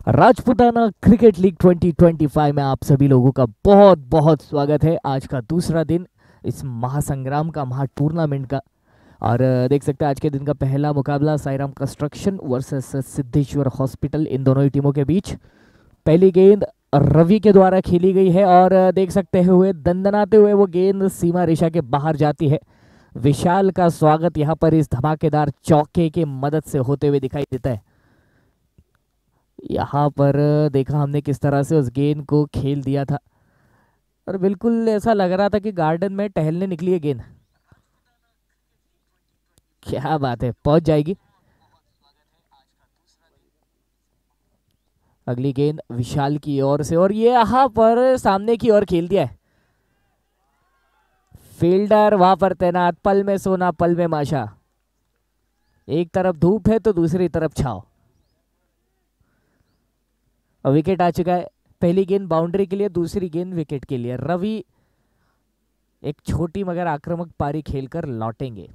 Rajputana cricket league 2025 में आप सभी लोगों का बहुत बहुत स्वागत है। आज का दूसरा दिन इस महासंग्राम का, महा टूर्नामेंट का। और देख सकते हैं आज के दिन का पहला मुकाबला Sairam construction versus Siddheshwar hospital, in दोनों ही टीमों के बीच। पहली गेंद रवि के द्वारा खेली गई है और देख सकते हुए दंदनाते हुए वो गेंद सीमा रेखा के बाहर जाती है। विशाल का स्वागत यहाँ पर इस धमाकेदार चौके की मदद से होते हुए दिखाई देता है। यहाँ पर देखा हमने किस तरह से उस गेंद को खेल दिया था और बिल्कुल ऐसा लग रहा था कि गार्डन में टहलने निकली है गेंद। क्या बात है, पहुंच जाएगी। अगली गेंद विशाल की ओर से और ये यहाँ पर सामने की ओर खेल दिया है। फील्डर वहां पर तैनात, पल में सोना पल में माशा। एक तरफ धूप है तो दूसरी तरफ छाव। और विकेट आ चुका है। पहली गेंद बाउंड्री के लिए, दूसरी गेंद विकेट के लिए। रवि एक छोटी मगर आक्रामक पारी खेलकर लौटेंगे।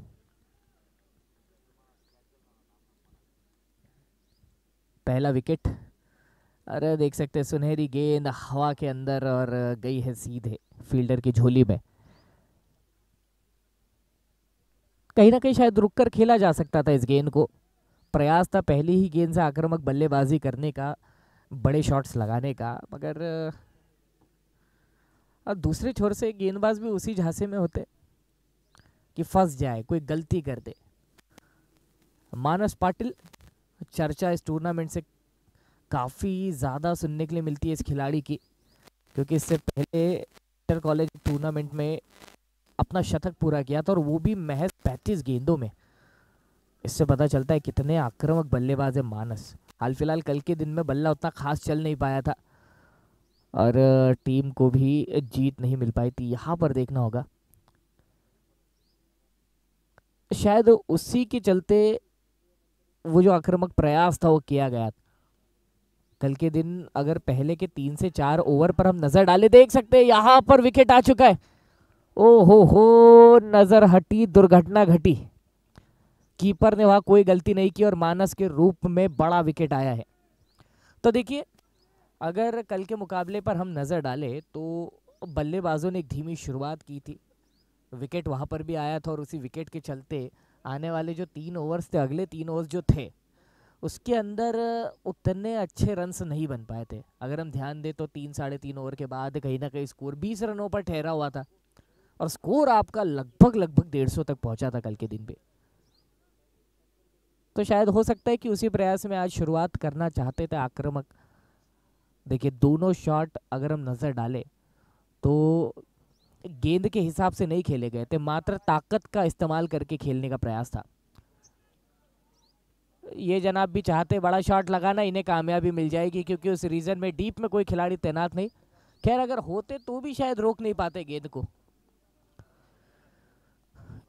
पहला विकेट। अरे देख सकते हैं सुनहरी गेंद हवा के अंदर और गई है सीधे फील्डर की झोली में। कहीं ना कहीं शायद रुककर खेला जा सकता था इस गेंद को। प्रयास था पहली ही गेंद से आक्रामक बल्लेबाजी करने का, बड़े शॉट्स लगाने का, मगर और दूसरे छोर से गेंदबाज भी उसी झांसे में होते कि फंस जाए, कोई गलती कर दे। मानस पाटिल, चर्चा इस टूर्नामेंट से काफ़ी ज़्यादा सुनने के लिए मिलती है इस खिलाड़ी की, क्योंकि इससे पहले इंटर कॉलेज टूर्नामेंट में अपना शतक पूरा किया था और वो भी महज 35 गेंदों में। इससे पता चलता है कितने आक्रामक बल्लेबाज है मानस। हाल फिलहाल कल के दिन में बल्ला उतना खास चल नहीं पाया था और टीम को भी जीत नहीं मिल पाई थी। यहाँ पर देखना होगा, शायद उसी के चलते वो जो आक्रामक प्रयास था वो किया गया। कल के दिन अगर पहले के 3 से 4 ओवर पर हम नजर डाले, देख सकते हैं यहाँ पर विकेट आ चुका है। ओ हो, नजर हटी, दुर्घटना घटी। कीपर ने वहां कोई गलती नहीं की और मानस के रूप में बड़ा विकेट आया है। तो देखिए, अगर कल के मुकाबले पर हम नज़र डालें तो बल्लेबाजों ने एक धीमी शुरुआत की थी, विकेट वहाँ पर भी आया था और उसी विकेट के चलते आने वाले जो 3 ओवर्स थे, अगले 3 ओवर्स जो थे, उसके अंदर उतने अच्छे रन्स नहीं बन पाए थे। अगर हम ध्यान दें तो 3 साढ़े 3 ओवर के बाद कहीं ना कहीं स्कोर 20 रनों पर ठहरा हुआ था और स्कोर आपका लगभग लगभग 150 तक पहुंचा था कल के दिन पे। तो शायद हो सकता है कि उसी प्रयास में आज शुरुआत करना चाहते थे आक्रामक। देखिए, दोनों शॉट अगर हम नज़र डालें तो गेंद के हिसाब से नहीं खेले गए थे, मात्र ताकत का इस्तेमाल करके खेलने का प्रयास था। ये जनाब भी चाहते बड़ा शॉट लगाना, इन्हें कामयाबी मिल जाएगी क्योंकि उस रीजन में डीप में कोई खिलाड़ी तैनात नहीं। खैर, अगर होते तो भी शायद रोक नहीं पाते गेंद को।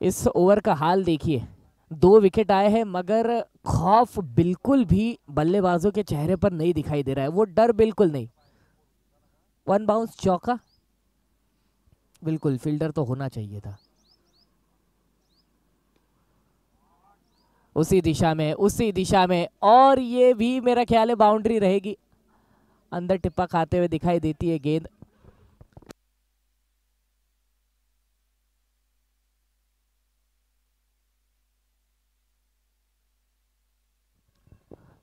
इस ओवर का हाल देखिए, 2 विकेट आए हैं मगर खौफ बिल्कुल भी बल्लेबाजों के चेहरे पर नहीं दिखाई दे रहा है, वो डर बिल्कुल नहीं। 1 बाउंस चौका, बिल्कुल फील्डर तो होना चाहिए था। उसी दिशा में, उसी दिशा में, और ये भी मेरा ख्याल है बाउंड्री रहेगी। अंदर टिप्पा खाते हुए दिखाई देती है गेंद।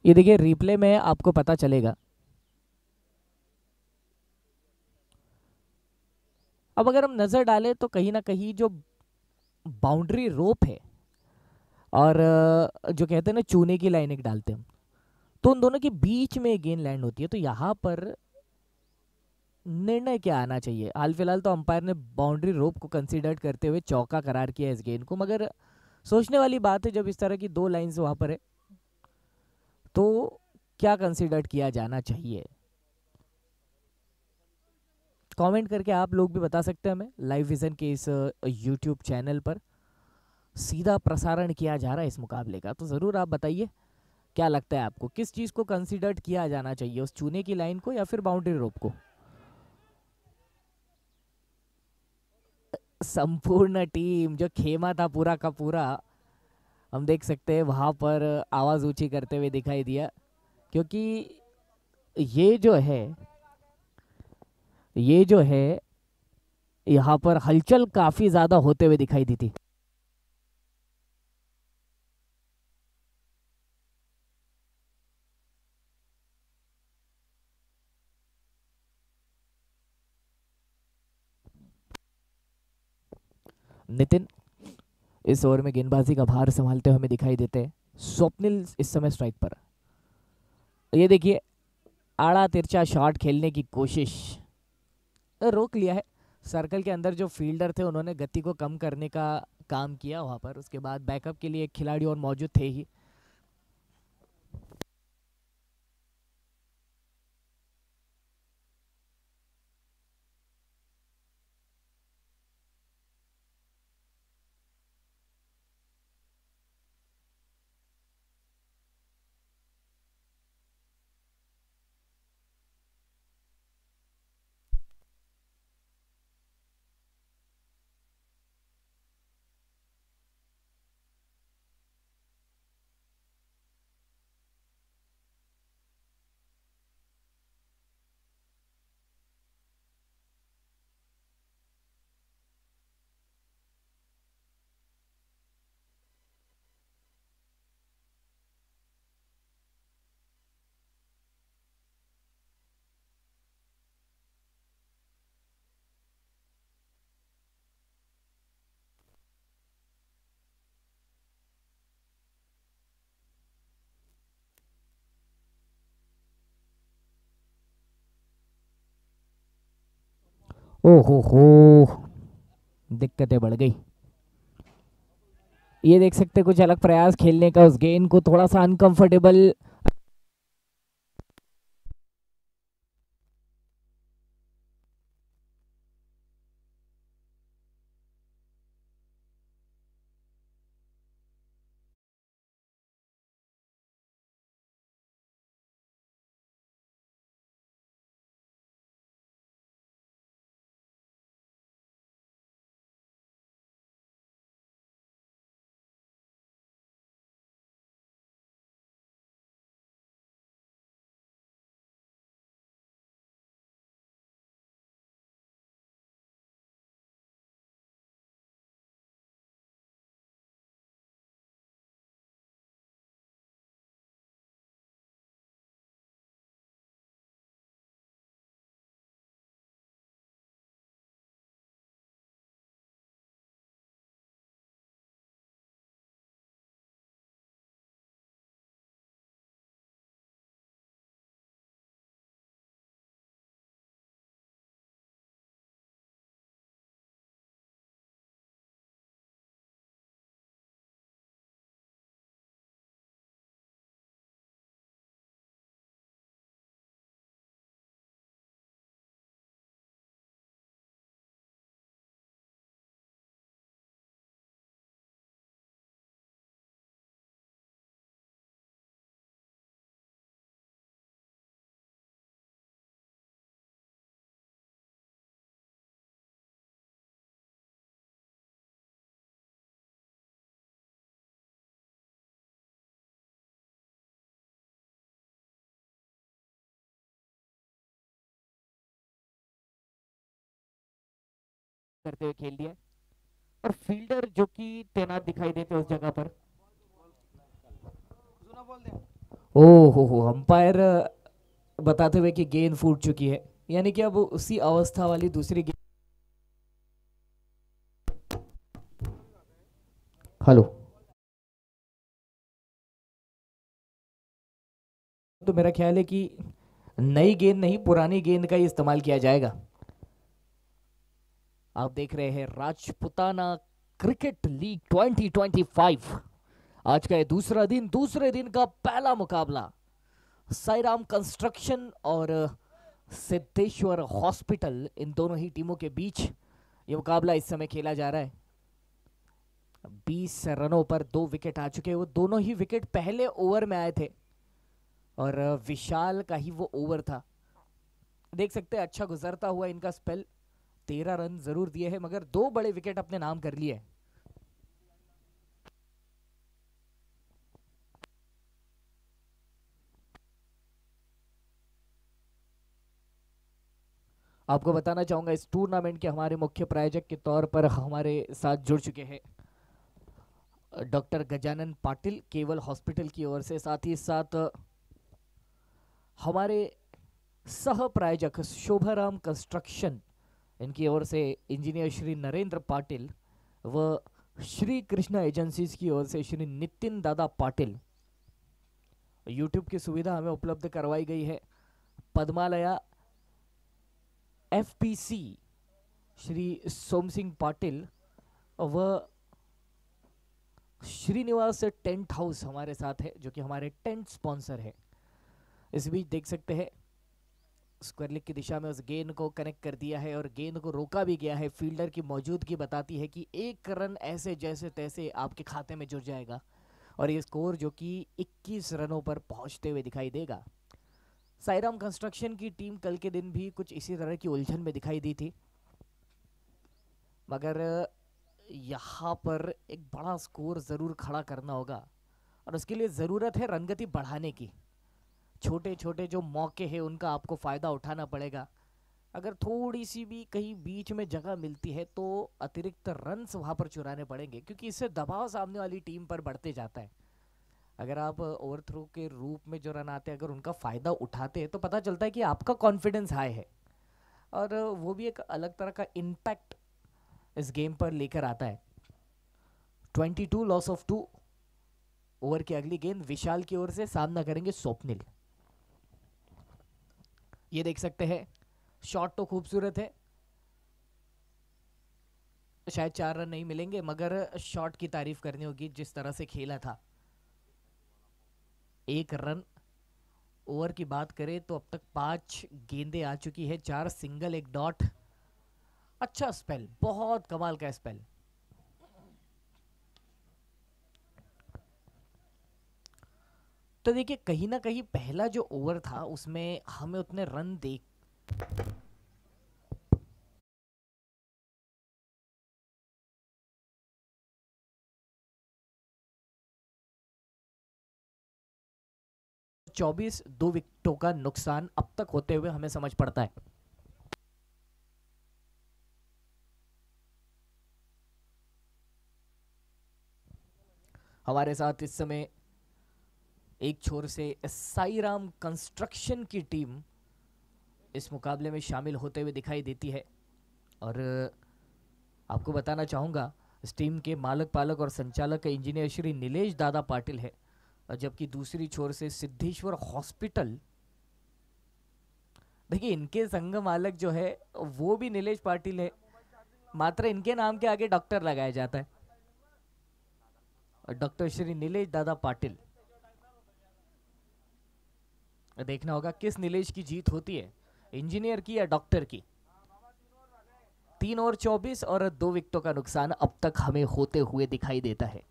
ये देखिए, रिप्ले में आपको पता चलेगा। अब अगर हम नजर डालें तो कहीं ना कहीं जो बाउंड्री रोप है और जो कहते हैं ना चूने की लाइन एक डालते हैं हम, तो उन दोनों के बीच में गेंद लैंड होती है। तो यहाँ पर निर्णय क्या आना चाहिए? हाल फिलहाल तो अंपायर ने बाउंड्री रोप को कंसीडर करते हुए चौका करार किया इस गेंद को, मगर सोचने वाली बात है जब इस तरह की 2 लाइंस वहां पर है तो क्या कंसीडर किया जाना चाहिए? कमेंट करके आप लोग भी बता सकते हैं हमें। लाइव विजन के इस यूट्यूब चैनल पर सीधा प्रसारण किया जा रहा है इस मुकाबले का, तो ज़रूर आप बताइए क्या लगता है आपको, किस चीज़ को कंसीडर किया जाना चाहिए, उस चूने की लाइन को या फिर बाउंड्री रोप को? संपूर्ण टीम, जो खेमा था पूरा का पूरा, हम देख सकते हैं वहां पर आवाज़ ऊंची करते हुए दिखाई दिया, क्योंकि ये जो है ये जो है यहाँ पर हलचल काफी ज्यादा होते हुए दिखाई दी थी। नितिन इस ओवर में गेंदबाजी का भार संभालते हुए हमें दिखाई देते हैं। स्वप्निल इस समय स्ट्राइक पर। ये देखिए, आड़ा तिरछा शॉट खेलने की कोशिश रोक लिया है। सर्कल के अंदर जो फील्डर थे उन्होंने गति को कम करने का काम किया वहां पर। उसके बाद बैकअप के लिए एक खिलाड़ी और मौजूद थे ही। ओहो हो, दिक्कतें बढ़ गई। ये देख सकते कुछ अलग प्रयास खेलने का, उस गेंद को थोड़ा सा अनकंफर्टेबल। करते हुए खेल दिया। और फील्डर जो कि तैनात दिखाई देते उस जगह पर। ओहो हो, अंपायर बताते हुए कि गेंद फूट चुकी है, यानी कि अब उसी अवस्था वाली दूसरी गेंद। हेलो। तो मेरा ख्याल है कि नई गेंद नहीं, पुरानी गेंद का ही इस्तेमाल किया जाएगा। आप देख रहे हैं राजपुताना क्रिकेट लीग 2025। आज का ये दूसरा दिन, दूसरे दिन का पहला मुकाबला साईराम कंस्ट्रक्शन और सिद्धेश्वर हॉस्पिटल, इन दोनों ही टीमों के बीच ये मुकाबला इस समय खेला जा रहा है। 20 रनों पर 2 विकेट आ चुके हैं। वो दोनों ही विकेट पहले ओवर में आए थे और विशाल का ही वो ओवर था। देख सकते हैं अच्छा गुजरता हुआ इनका स्पेल। 13 रन जरूर दिए हैं मगर 2 बड़े विकेट अपने नाम कर लिए। आपको बताना चाहूँगा इस टूर्नामेंट के हमारे मुख्य प्रायोजक के तौर पर हमारे साथ जुड़ चुके हैं डॉक्टर गजानन पाटिल केवल हॉस्पिटल की ओर से, साथ ही साथ हमारे सह प्रायोजक शोभाराम कंस्ट्रक्शन इनकी ओर से इंजीनियर श्री नरेंद्र पाटिल व श्री कृष्णा एजेंसीज की ओर से श्री नितिन दादा पाटिल। यूट्यूब की सुविधा हमें उपलब्ध करवाई गई है। पद्मालया एफपीसी श्री सोम सिंह पाटिल व श्रीनिवास टेंट हाउस हमारे साथ है, जो कि हमारे टेंट स्पॉन्सर है। इस बीच देख सकते हैं स्क्वायर लेग की दिशा में उस गेंद को कनेक्ट कर दिया है और गेंद को रोका भी गया है। फील्डर की मौजूदगी बताती है कि एक रन ऐसे जैसे तैसे आपके खाते में जुड़ जाएगा और ये स्कोर जो कि 21 रनों पर पहुंचते हुए दिखाई देगा। साईराम कंस्ट्रक्शन की टीम कल के दिन भी कुछ इसी तरह की उलझन में दिखाई दी थी, मगर यहाँ पर एक बड़ा स्कोर ज़रूर खड़ा करना होगा और उसके लिए ज़रूरत है रनगति बढ़ाने की। छोटे छोटे जो मौके हैं उनका आपको फ़ायदा उठाना पड़ेगा। अगर थोड़ी सी भी कहीं बीच में जगह मिलती है तो अतिरिक्त रन्स वहाँ पर चुराने पड़ेंगे, क्योंकि इससे दबाव सामने वाली टीम पर बढ़ते जाता है। अगर आप ओवरथ्रो के रूप में जो रन आते हैं अगर उनका फ़ायदा उठाते हैं तो पता चलता है कि आपका कॉन्फिडेंस हाई है और वो भी एक अलग तरह का इम्पैक्ट इस गेम पर लेकर आता है। 22 लॉस ऑफ 2। ओवर की अगली गेंद विशाल की ओर से सामना करेंगे स्वप्निल। ये देख सकते हैं शॉट तो खूबसूरत है, शायद 4 रन नहीं मिलेंगे मगर शॉट की तारीफ करनी होगी जिस तरह से खेला था। 1 रन। ओवर की बात करें तो अब तक 5 गेंदें आ चुकी है, 4 सिंगल 1 डॉट। अच्छा स्पेल, बहुत कमाल का स्पेल। तो देखिए कहीं ना कहीं पहला जो ओवर था उसमें हमें उतने रन देख 24 2 विकेटों का नुकसान अब तक होते हुए हमें समझ पड़ता है। हमारे साथ इस समय एक छोर से साईराम कंस्ट्रक्शन की टीम इस मुकाबले में शामिल होते हुए दिखाई देती है और आपको बताना चाहूँगा इस टीम के मालक पालक और संचालक इंजीनियर श्री नीलेश दादा पाटिल है, जबकि दूसरी छोर से सिद्धेश्वर हॉस्पिटल, देखिए इनके संघ मालक जो है वो भी नीलेश पाटिल है, मात्र इनके नाम के आगे डॉक्टर लगाया जाता है और डॉक्टर श्री नीलेश दादा पाटिल। देखना होगा किस नीलेश की जीत होती है, इंजीनियर की या डॉक्टर की। 3 ओवर 24 और 2 विकेटों का नुकसान अब तक हमें होते हुए दिखाई देता है।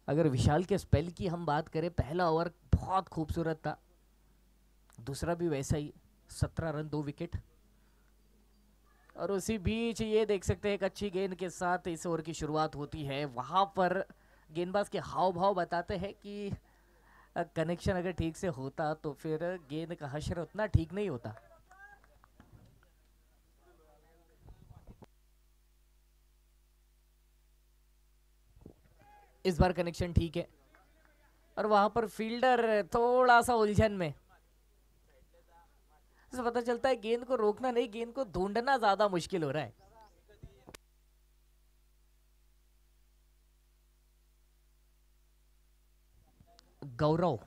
अगर विशाल के स्पेल की हम बात करें, पहला ओवर बहुत खूबसूरत था, दूसरा भी वैसा ही, 17 रन 2 विकेट। और उसी बीच ये देख सकते हैं एक अच्छी गेंद के साथ इस ओवर की शुरुआत होती है। वहां पर गेंदबाज के हाव भाव बताते हैं कि कनेक्शन अगर ठीक से होता तो फिर गेंद का हश्र उतना ठीक नहीं होता। इस बार कनेक्शन ठीक है और वहां पर फील्डर थोड़ा सा उलझन में, तो पता चलता है गेंद को रोकना नहीं, गेंद को ढूंढना ज्यादा मुश्किल हो रहा है। गौरव,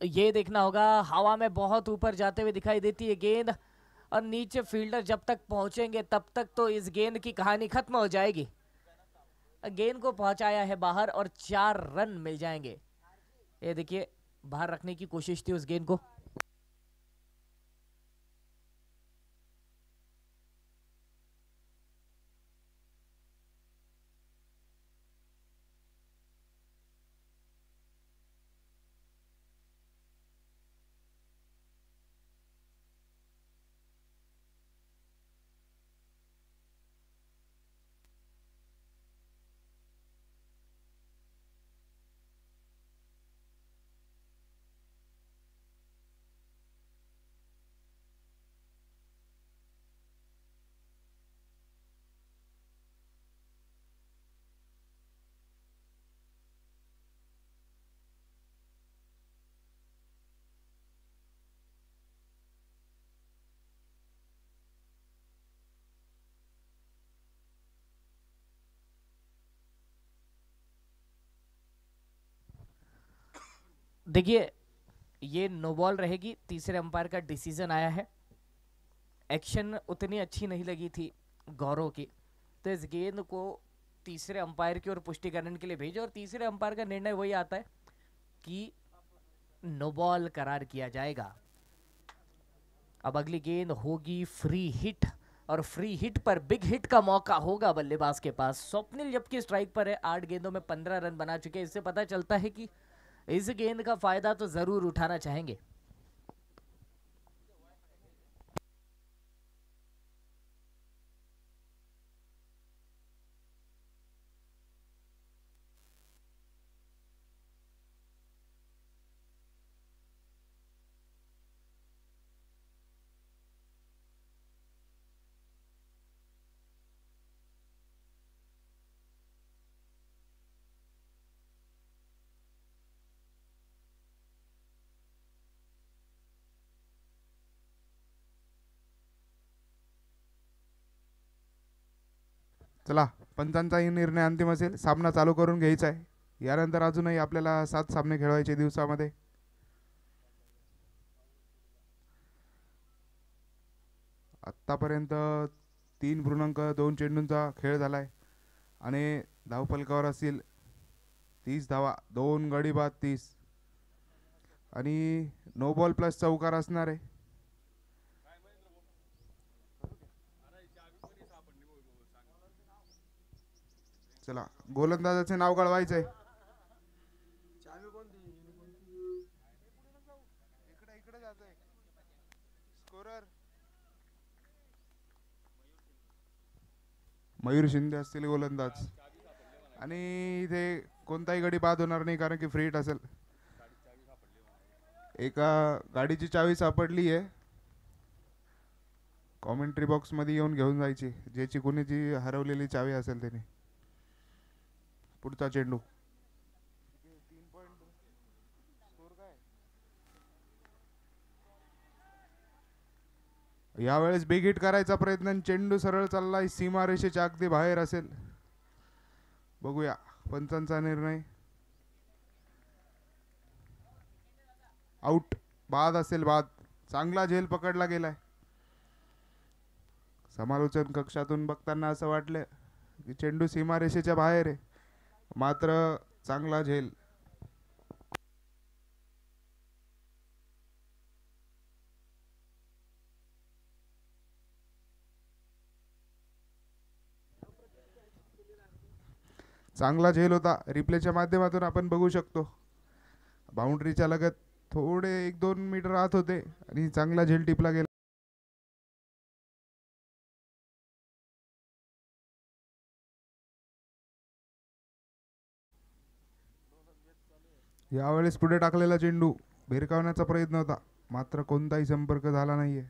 ये देखना होगा, हवा में बहुत ऊपर जाते हुए दिखाई देती है गेंद और नीचे फील्डर जब तक पहुंचेंगे तब तक तो इस गेंद की कहानी खत्म हो जाएगी। गेंद को पहुंचाया है बाहर और 4 रन मिल जाएंगे। ये देखिए बाहर रखने की कोशिश थी उस गेंद को। देखिए, ये नो बॉल रहेगी। तीसरे अंपायर का डिसीजन आया है। एक्शन उतनी अच्छी नहीं लगी थी गौरव की, तो इस गेंद को तीसरे अंपायर की ओर पुष्टिकरण के लिए भेजो, और तीसरे अंपायर का निर्णय वही आता है कि नो बॉल करार किया जाएगा। अब अगली गेंद होगी फ्री हिट, और फ्री हिट पर बिग हिट का मौका होगा बल्लेबाज के पास। स्वप्निल जबकि स्ट्राइक पर है, 8 गेंदों में 15 रन बना चुके हैं। इससे पता चलता है कि इस गेंद का फायदा तो जरूर उठाना चाहेंगे। चला, पंचांचाही निर्णय अंतिम असेल. सामना चालू करून घ्यायचा आहे. यानंतर अजूनही आपल्याला 7 सामने खेळवायचे दिवसामध्ये. आत्तापर्यंत 3.2 चेंडूंचा खेळ झालाय आणि धावफलकावर असतील 30 धावा, 2 गडी बाद 30, आणि नो बॉल प्लस चौकार असणार आहे. चला, गोलंदाजाचे नाव कळवायचंय. मयूर शिंदे असतील गोलंदाज, आणि इथे कोणताही गडी बाद होणार नाही कारण की फ्री हिट असेल. एका गाडीची चावी सापडली आहे, कॉमेंट्री बॉक्स मध्ये येऊन घेऊन जायची, ज्याची कोणी जी हरवलेली चावी असेल त्याने. पुढचा चेंडू. यावेळेस बिग हिट करायचा प्रयत्न, चेंडू सरळ चाललाय, सीमारेषेच्या अगदी बाहेर असेल. बघूया पंचांचा निर्णय. आउट, बाद असेल, बाद. चांगला झेल पकडला गेलाय. समालोचन कक्षातून बघताना असं वाटलं की चेंडू सीमारेषेच्या बाहेर आहे, मात्र चांगला झेल. चांगला झेल होता. रिप्लेच्या माध्यमातून आपण बघू शकतो बाउंड्रीच्या लगत थोडे 1-2 मीटर आत होते आणि चांगला झेल टिपला गेला. यावेळेस पुढे टाकलेला चेंडू भिरकावण्याचा प्रयत्न होता, मात्र कोणताही संपर्क झाला नाहीये.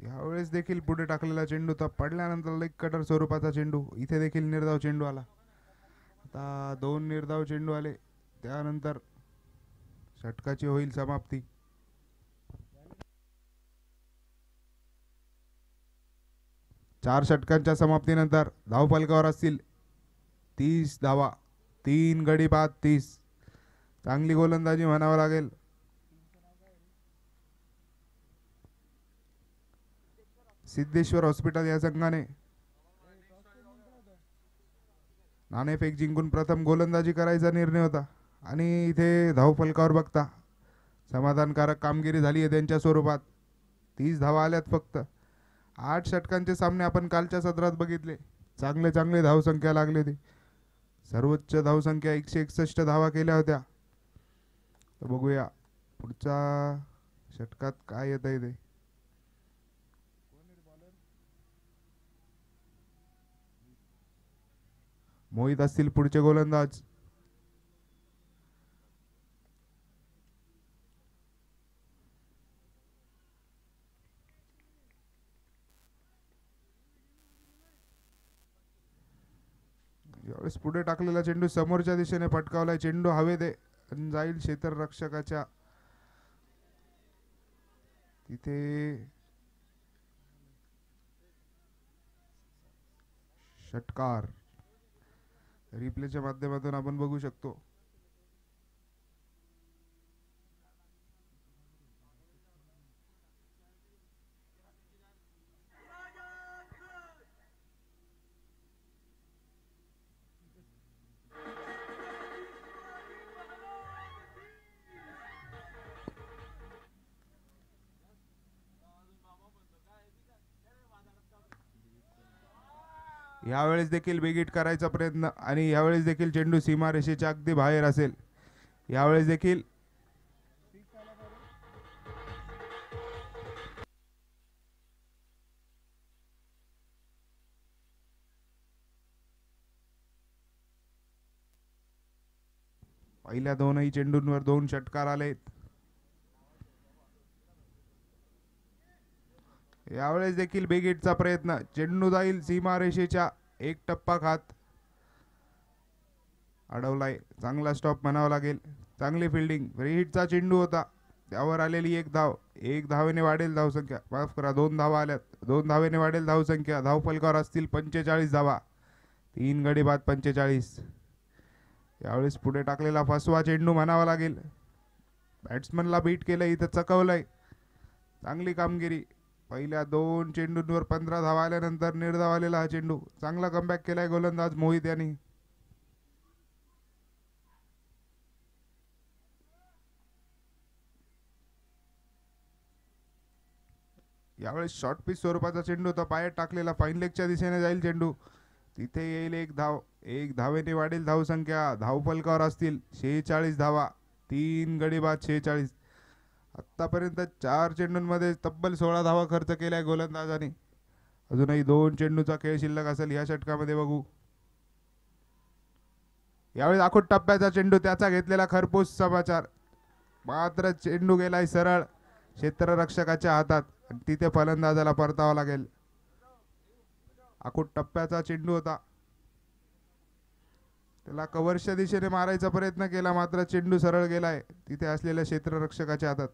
यावेळेस देखील पुढे टाकलेला चेंडू तर पडल्यानंतर लेग कटर स्वरूपाचा चेंडू. इथे देखील निर्धाव चेंडू आला. आता 2 निर्धाव चेंडू आले, त्यानंतर षटकाची होईल समाप्ती. 4 षटकांच्या समाप्तीनंतर धावफलकावर असतील 30 धावा, 3 गडी बाद 30. चांगली गोलंदाजी म्हणावं लागेल. सिद्धेश्वर हॉस्पिटल या संघाने नाणेफेक जिंकून प्रथम गोलंदाजी करायचा निर्णय होता, आणि इथे धावफलकावर बघता समाधानकारक कामगिरी झाली आहे त्यांच्या स्वरूपात. 30 धावा आल्यात फक्त. 8 षटकांचे सामने आपण कालच्या सत्रात बघितले. चांगले चांगले धावसंख्या लागली ती. सर्वोच्च धावसंख्या 161 धावा केल्या होत्या. तर बघूया पुढच्या षटकात काय येत आहे ते. मोहित असतील पुढचे गोलंदाज. यावेळेस पुढे टाकलेला चेंडू समोरच्या दिशेने फटकावलाय. चेंडू हवेत आहे आणि जाईल क्षेत्ररक्षकाच्या तिथे षटकार रिप्लेच्या माध्यमातून आपण बघू शकतो. यावेळेस देखील बिग हिट करायचा प्रयत्न आणि यावेळेस देखील चेंडू सीमारेषेच्या अगदी बाहेर असेल. यावेळेस देखील पहिल्या दोनही चेंडूंवर 2 षटकार आलेत. यावेळेस देखील बिग हिटचा प्रयत्न. चेंडू जाईल सीमारेषेच्या एक टप्पा खात. अडवलाय. चांगला स्टॉप म्हणावा लागेल. चांगली फिल्डिंग. फ्री हिटचा चेंडू होता. त्यावर आलेली एक धाव. एक धावेने वाढेल धावसंख्या. माफ करा 2 धावा आल्यात. 2 धावेने वाढेल धावसंख्या. धावफलकावर असतील 45 धावा. 3 गडी बाद 45. यावेळेस पुढे टाकलेला फसवा चेंडू म्हणावा लागेल. बॅट्समनला बीट केलं. इथं चकवलंय. चांगली कामगिरी. पहिल्या 2 चेंडूंवर 15 धावा आल्यानंतर निर्धाव आलेला हा चेंडू. चांगला कमबॅक केलाय गोलंदाज मोहित यांनी. यावेळेस शॉर्ट पिच स्वरूपाचा चेंडू होता. पायात टाकलेला. फाईन लेगच्या दिशेने जाईल चेंडू. तिथे येईल एक धाव. एक धावेने वाढेल धावसंख्या. धावफलकावर असतील 46 धावा. 3 गडी बाद 46. आतापर्यंत 4 चेंडूंमध्ये तब्बल 16 धावा खर्च केल्या गोलंदाजाने. अजूनही 2 चेंडूचा खेळ शिल्लक असेल या षटकामध्ये. बघू. यावेळेस आखूट टप्प्याचा चेंडू. त्याचा घेतलेला खरपूस समाचार. मात्र चेंडू गेलाय सरळ क्षेत्ररक्षकाच्या हातात. तिथे फलंदाजाला परतावा लागेल. आखूट टप्प्याचा चेंडू होता. त्याला कव्हरच्या दिशेने मारायचा प्रयत्न केला. मात्र चेंडू सरळ गेलाय तिथे असलेल्या क्षेत्ररक्षकाच्या हातात.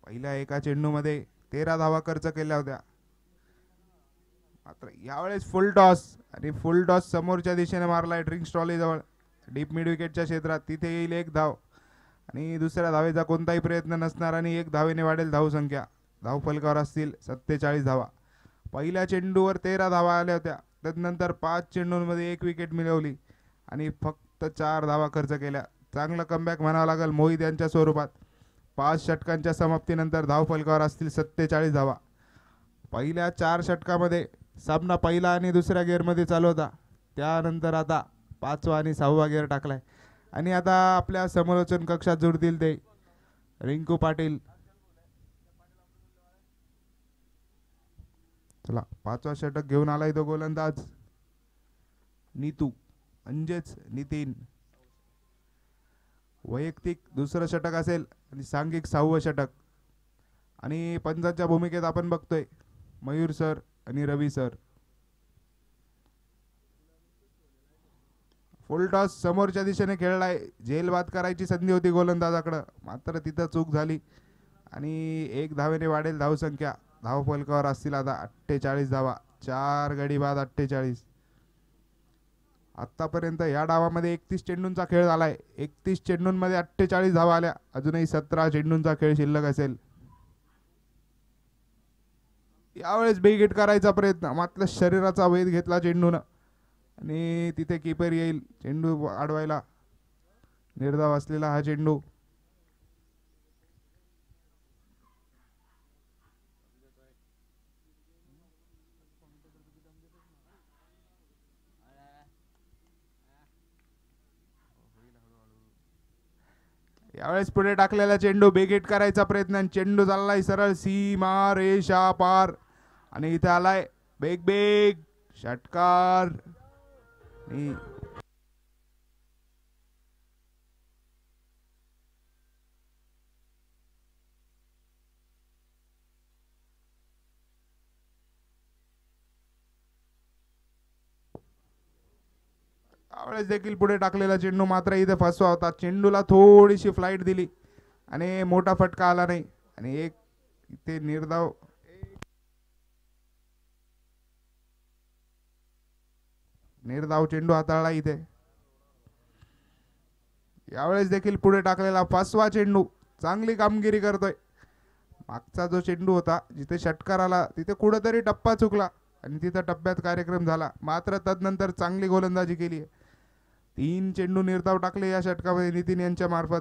पहिल्या एका चेंडूमध्ये 13 धावा खर्च केल्या होत्या. मात्र यावेळेस फुल टॉस आणि फुल टॉस समोरच्या दिशेने मारलाय ड्रिंक्स ट्रॉली जवळ डीप मिड विकेटच्या क्षेत्रात. तिथे येईल एक धाव आणि दुसऱ्या धावेचा कोणताही प्रयत्न नसणार आणि 1 धावेने वाढेल धावसंख्या. धावफलकावर असतील 47 धावा. पहिल्या चेंडूवर 13 धावा आल्या होत्या. त्यानंतर 5 चेंडूंमध्ये 1 विकेट मिळवली आणि फक्त 4 धावा खर्च केल्या. चांगलं कमबॅक म्हणावं लागेल मोहित यांच्या स्वरूपात. 5 षटकांच्या समाप्तीनंतर धावफलकावर असतील 47 धावा. पहिल्या 4 षटकामध्ये सामना पहिला आणि दुसऱ्या गिअरमध्ये चालू होता. त्यानंतर आता 5वा आणि 6वा गिअर टाकलाय आणि आता आपल्या समालोचन कक्षात जुळतील ते रिंकू पाटील. चला 5वा षटक घेऊन आलाय तो गोलंदाज नीतू म्हणजेच नितीन. वैयक्तिक दुसरं षटक असेल आणि सांघिक 6वं षटक. आणि पंचांच्या भूमिकेत आपण बघतोय मयूर सर आणि रवी सर. फुल टॉस समोरच्या दिशेने खेळलाय. झेलबाद करायची संधी होती गोलंदाजाकडे. मात्र तिथं चूक झाली आणि 1 धावेने वाढेल धावसंख्या. धावफलकावर असतील आता 48 धावा. 4 गडी बाद 48. आतापर्यंत या डावामध्ये 31 चेंडूंचा खेळ झालाय. 31 चेंडूंमध्ये 48 धावा आल्या. अजूनही 17 चेंडूंचा खेळ शिल्लक असेल. यावेळेस बिग हिट करायचा प्रयत्न. मात्र शरीराचा वेध घेतला चेंडूनं आणि तिथे कीपर येईल चेंडू अडवायला. निर्धाव असलेला हा चेंडू. यावेळेस पुढे टाकलेला चेंडू. बिग हिट करायचा प्रयत्न. चेंडू चाललाय सरळ सीमा रेषा पार आणि इथे आलाय बेग बेग षटकार. यावेळेस देखील पुढे टाकलेला चेंडू मात्र इथे फसवा होता. चेंडूला थोडीशी फ्लाईट दिली आणि मोठा फटका आला नाही आणि एक इथे निर्धाव चेंडू हाताळला इथे. यावेळेस देखील पुढे टाकलेला 5वा चेंडू. चांगली कामगिरी करतोय. मागचा जो चेंडू होता जिथे षटकार आला तिथे कुठेतरी टप्पा चुकला आणि तिथं टप्प्यात कार्यक्रम झाला. मात्र तदनंतर चांगली गोलंदाजी केली आहे. 3 चेंडू निर्धाव टाकले या षटकामध्ये नितीन यांच्या मार्फत.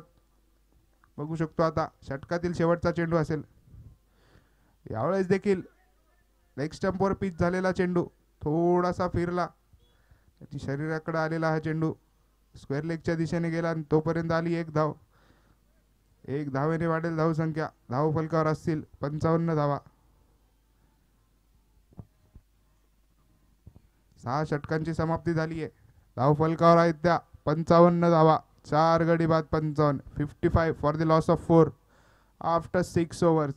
बघू शकतो आता षटकातील शेवटचा चेंडू असेल. यावेळेस देखील लेग स्टंपवर पिच झालेला चेंडू थोडासा फिरला. त्याची शरीराकडे आलेला हा चेंडू स्क्वेअर लेगच्या दिशेने गेला आणि तोपर्यंत आली एक धाव. एक धावेने वाढेल धावसंख्या. धाव फलकावर असतील 55 धावा. 6 षटकांची समाप्ती झाली आहे. धाव फलकावर आहेत त्या 55 धावा. 4 गडी बाद 55. 55 for the loss of 4 after 6 overs.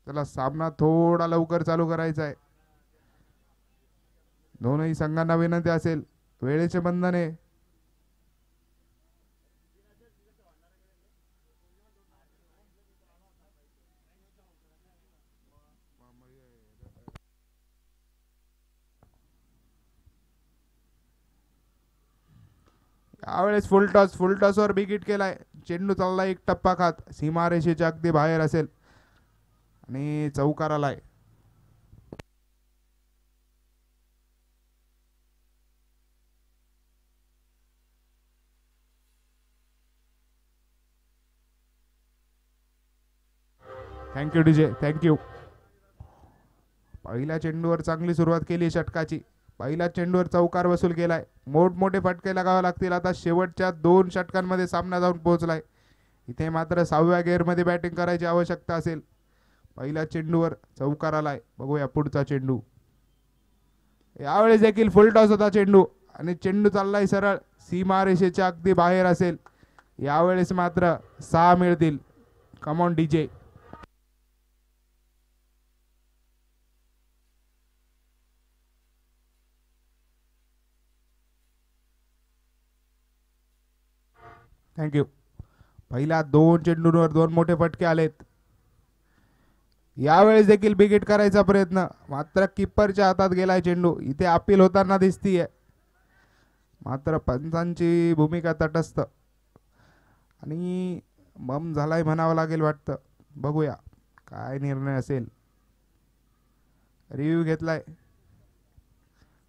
त्याला सामना थोडा लवकर चालू करायचा आहे. दोनही संघांना विनंती असेल, वेळेचे बंधन आहे. यावेळेस फुल टॉसवर बिगिट केलाय. चेंडू चालला एक टप्पा खात सीमारेषेच्या अगदी बाहेर असेल आणि चौकार आलाय. Thank you DJ, thank you. पहिल्या चेंडूवर चांगली सुरुवात केली षटकाची. पहिल्या चेंडूवर चौकार वसूल केलाय. मोठमोठे फटके लगावे लागतील आता. शेवटच्या 2 षटकांमध्ये सामना जाऊन पोहोचलाय. इथे मात्र 6व्या गेअरमध्ये बॅटिंग करायची आवश्यकता असेल. पहिल्या चेंडूवर चौकार आलाय. बघूया पुढचा चेंडू. यावेळेस देखील फुल टॉस होता चेंडू आणि चेंडू चाललाय सरळ सीमारेषेच्या अगदी बाहेर असेल. यावेळेस मात्र 6 मिळतील. Come on DJ. थँक्यू. पहिल्या 2 चेंडूंवर 2 मोठे फटके आलेत. यावेळेस देखील बिगिट करायचा प्रयत्न, मात्र किप्परच्या हातात गेलाय चेंडू. इथे अपील होताना दिसतीये, मात्र पंचांची भूमिका तटस्थ आणि बम झालाय म्हणावं लागेल वाटतं. बघूया काय निर्णय असेल. रिव्ह्यू घेतलाय,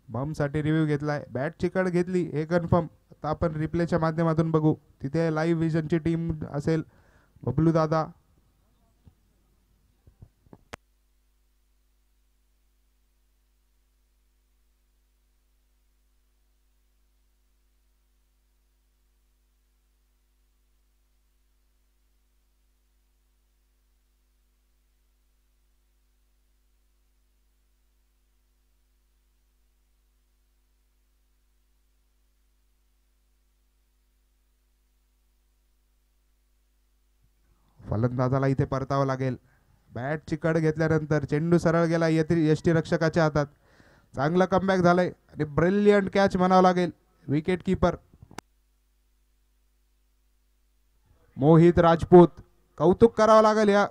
बमसाठी रिव्ह्यू घेतलाय. बॅटची कड घेतली हे कन्फर्म. आता आपण रिप्लेच्या माध्यमातून बघू. तिथे लाईव्ह विजनची टीम असेल. बबलू दादा, फलंदाजाला इथे परतावं लागेल. बॅटची कड घेतल्यानंतर चेंडू सरळ गेला यष्टी रक्षकाच्या हातात. चांगलं कमबॅक झालंय आणि ब्रिलियंट कॅच म्हणावं लागेल. विकेट कीपर मोहित राजपूत, कौतुक करावं लागेल. या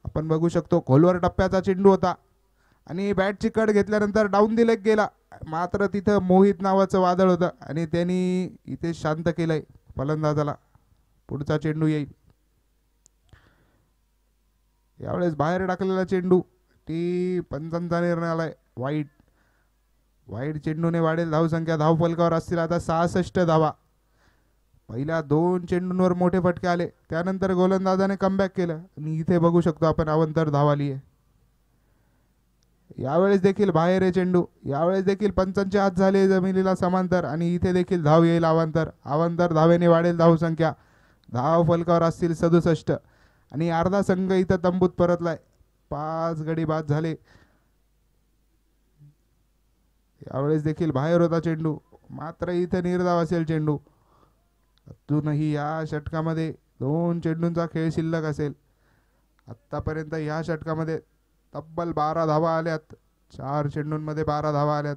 आपण बघू शकतो खोलवर टप्प्याचा चेंडू होता आणि बॅटची कड घेतल्यानंतर डाऊन दी लेग गेला. मात्र तिथं मोहित नावाचं वादळ होतं आणि त्यांनी इथे शांत केलंय फलंदाजाला. पुढचा चेंडू येईल. यावेळेस बाहेर टाकलेला चेंडू, ती पंचांचा निर्णय आलाय. वाईट चेंडूने वाढेल धावसंख्या. धाव फलकावर असतील आता 66 धावा. पहिल्या 2 चेंडूंवर मोठे फटके आले, त्यानंतर गोलंदाजाने कमबॅक केलं आणि इथे बघू शकतो आपण अवांतर धाव आली आहे. यावेळेस देखील बाहेर आहे चेंडू. यावेळेस देखील पंचांचे हात झाले जमिनीला समांतर आणि इथे देखील धाव येईल अवांतर धावेने वाढेल धावसंख्या. धाव फलकावर असतील 67 आणि अर्धा संघ इथं तंबूत परतलाय. 5 गडी बाद झाले. यावेळेस देखील बाहेर होता चेंडू, मात्र इथे निर्धाव असेल चेंडू. अजूनही या षटकामध्ये 2 चेंडूंचा खेळ शिल्लक असेल. आतापर्यंत या षटकामध्ये तब्बल 12 धावा आल्यात. 4 चेंडूंमध्ये 12 धावा आल्यात.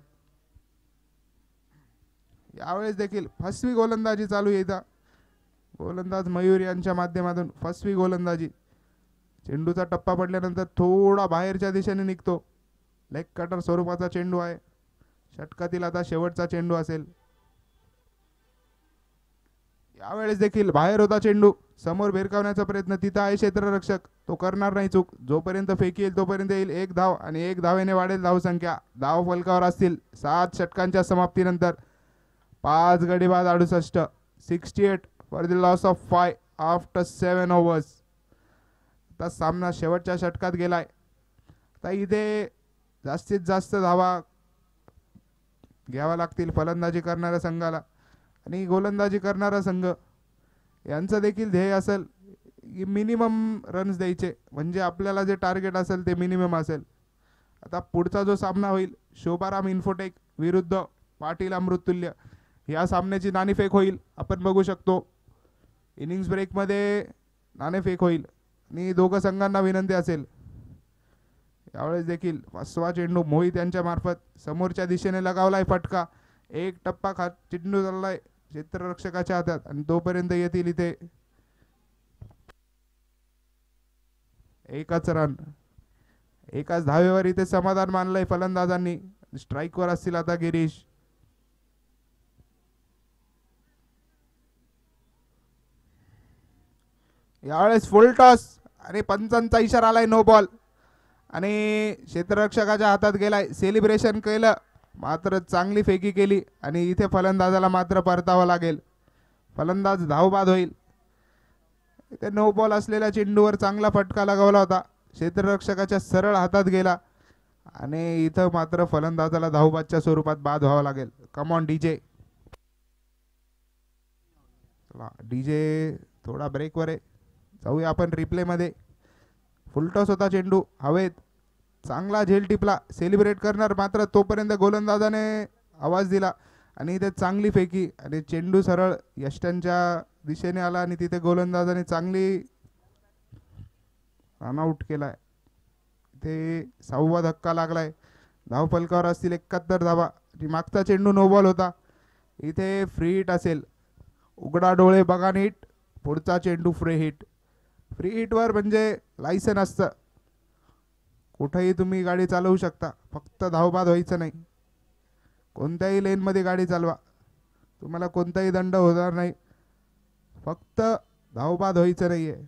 यावेळेस देखील फसवी गोलंदाजी चालू आहे इथं. गोलंदाज मयूर यांच्या माध्यमातून फसवी गोलंदाजी. चेंडूचा टप्पा पडल्यानंतर थोडा बाहेरच्या दिशेने निघतो. लेग कटर स्वरूपाचा चेंडू आहे. षटकातील आता शेवटचा चेंडू असेल. यावेळेस देखील बाहेर होता चेंडू. समोर भिरकावण्याचा प्रयत्न. तिथं आहे क्षेत्ररक्षक, तो करणार नाही चूक. जोपर्यंत फेकी येईल तोपर्यंत येईल. 1 धाव आणि 1 धावेने वाढेल धावसंख्या. धाव फलकावर असतील 7 षटकांच्या समाप्तीनंतर. 5 गडी बाद 68. 68 for the loss of 5 after 7 overs. आता सामना शेवटच्या षटकात गेलाय. आता इथे जास्तीत जास्त धावा घ्यावा लागतील फलंदाजी करणाऱ्या संघाला. आणि गोलंदाजी करणारा संघ यांचं देखील ध्येय असेल की मिनिमम रन्स द्यायचे, म्हणजे आपल्याला जे टार्गेट असेल ते मिनिमम असेल. आता पुढचा जो सामना होईल शोभाराम इन्फोटेक विरुद्ध पाटील अमृततुल्य, या सामन्याची नाणेफेक होईल. आपण बघू शकतो इनिंग्स ब्रेकमध्ये नाणेफेक होईल आणि दोघं संघांना विनंती असेल. यावेळेस देखील 5वा चेंडू मोहित यांच्या मार्फत समोरच्या दिशेने लगावलाय फटका. 1 टप्पा चेंडू चाललाय क्षेत्ररक्षकाच्या हातात आणि तोपर्यंत येतील इथे 1च रन. 1च धावेवर इथे समाधान मानलंय फलंदाजांनी. स्ट्राईकवर असतील आता गिरीश. यावेळेस फुल टॉस आणि पंचांचा इशारा आलाय नो बॉल आणि क्षेत्ररक्षकाच्या हातात गेलाय. सेलिब्रेशन केलं मात्र चांगली फेकी केली आणि इथे फलंदाजाला मात्र परतावं लागेल. फलंदाज धावबाद होईल. इथे नो बॉल असलेल्या चेंडूवर चांगला फटका लगावला होता. क्षेत्ररक्षकाच्या सरळ हातात गेला आणि इथं मात्र फलंदाजाला धावबादच्या स्वरूपात बाद व्हावं लागेल. Come on DJ. डीजे थोडा ब्रेकवर आहे. जाऊया आपण रिप्लेमध्ये. फुलटॉस होता चेंडू हवेत. चांगला झेल टिपला. सेलिब्रेट करणार मात्र तोपर्यंत गोलंदाजाने आवाज दिला आणि इथे चांगली फेकी आणि चेंडू सरळ यष्ट्यांच्या दिशेने आला आणि तिथे गोलंदाजाने चांगली रनआउट केलाय. इथे 6वा धक्का लागलाय. धाव फलकावर असतील 71 धावा. मागचा चेंडू नो बॉल होता. इथे फ्री हिट असेल. उघडा डोळे बघा नीट. पुढचा चेंडू फ्री हिट. फ्री हिटवर म्हणजे लायसन असतं. कुठेही तुम्ही गाडी चालवू शकता, फक्त धावबाद व्हायचं नाही. कोणत्याही लेनमध्ये गाडी चालवा, तुम्हाला कोणताही दंड होणार नाही. फक्त धावबाद व्हायचं नाही आहे,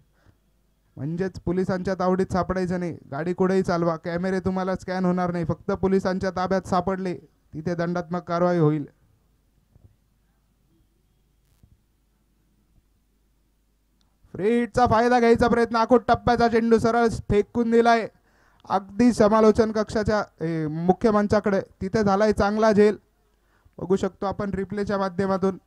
म्हणजेच पोलिसांच्या तावडीत सापडायचं नाही. गाडी कुठेही चालवा, कॅमेरे तुम्हाला स्कॅन होणार नाही. फक्त पोलिसांच्या ताब्यात सापडले तिथे दंडात्मक कारवाई होईल. फ्री हिटचा फायदा घ्यायचा प्रयत्न. आखूट टप्प्याचा चेंडू सरळ फेकून दिलाय अगदी समालोचन कक्षाच्या मुख्य मंचाकडे. तिथे झालाय चांगला झेल. बघू शकतो आपण रिप्लेच्या माध्यमातून.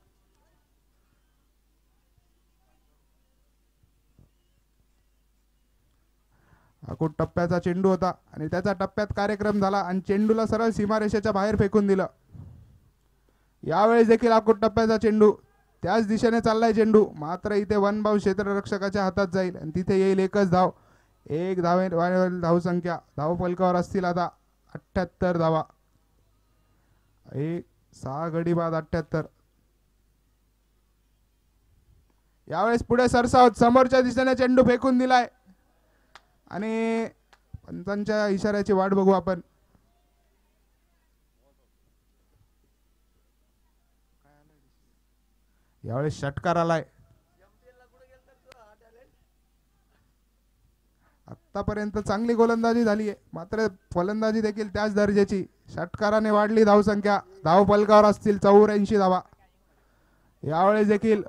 आखूट टप्प्याचा चेंडू होता आणि त्याचा टप्प्यात कार्यक्रम झाला आणि चेंडूला सरळ सीमारेषेच्या बाहेर फेकून दिलं. यावेळेस देखील आखूट टप्प्याचा चेंडू. त्याच दिशेने चाललाय चेंडू, मात्र इथे वन बाउंस क्षेत्ररक्षकाच्या हातात जाईल आणि तिथे येईल 1च धाव. 1 धावेवर धावसंख्या. धाव फलकावर असतील आता 78 धावा. 6 गडी बाद 78. यावेळेस पुढे सरसावत समोरच्या दिशेने चेंडू फेकून दिलाय आणि पंचांच्या इशाऱ्याची वाट बघू आपण. यावेळेस षटकार आलाय. आतापर्यंत चांगली गोलंदाजी झाली आहे, मात्र फलंदाजी देखील त्याच दर्जाची. षटकाराने वाढली धावसंख्या. धाव फलकावर असतील 84 धावा. यावेळेस देखील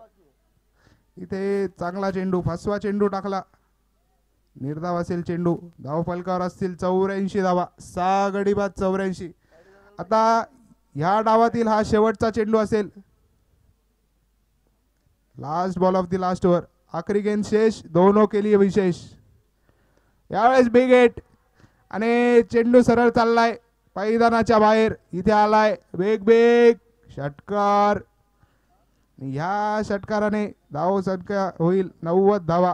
इथे चांगला चेंडू, 5वा चेंडू टाकला. निर्धाव असेल चेंडू. धाव फलकावर असतील 84 धावा. 6 गडी बाद 84. आता ह्या डावातील हा शेवटचा चेंडू असेल. Last ball of the last over. आखरी गेंद शेष, दोनों के लिए विशेष. यावेळेस बिग हिट आणि चेंडू सरळ चाललाय मैदानाच्या बाहेर. इथे आलाय वेग बेग षटकार. ह्या षटकाराने धाव संख्या होईल 90 धावा.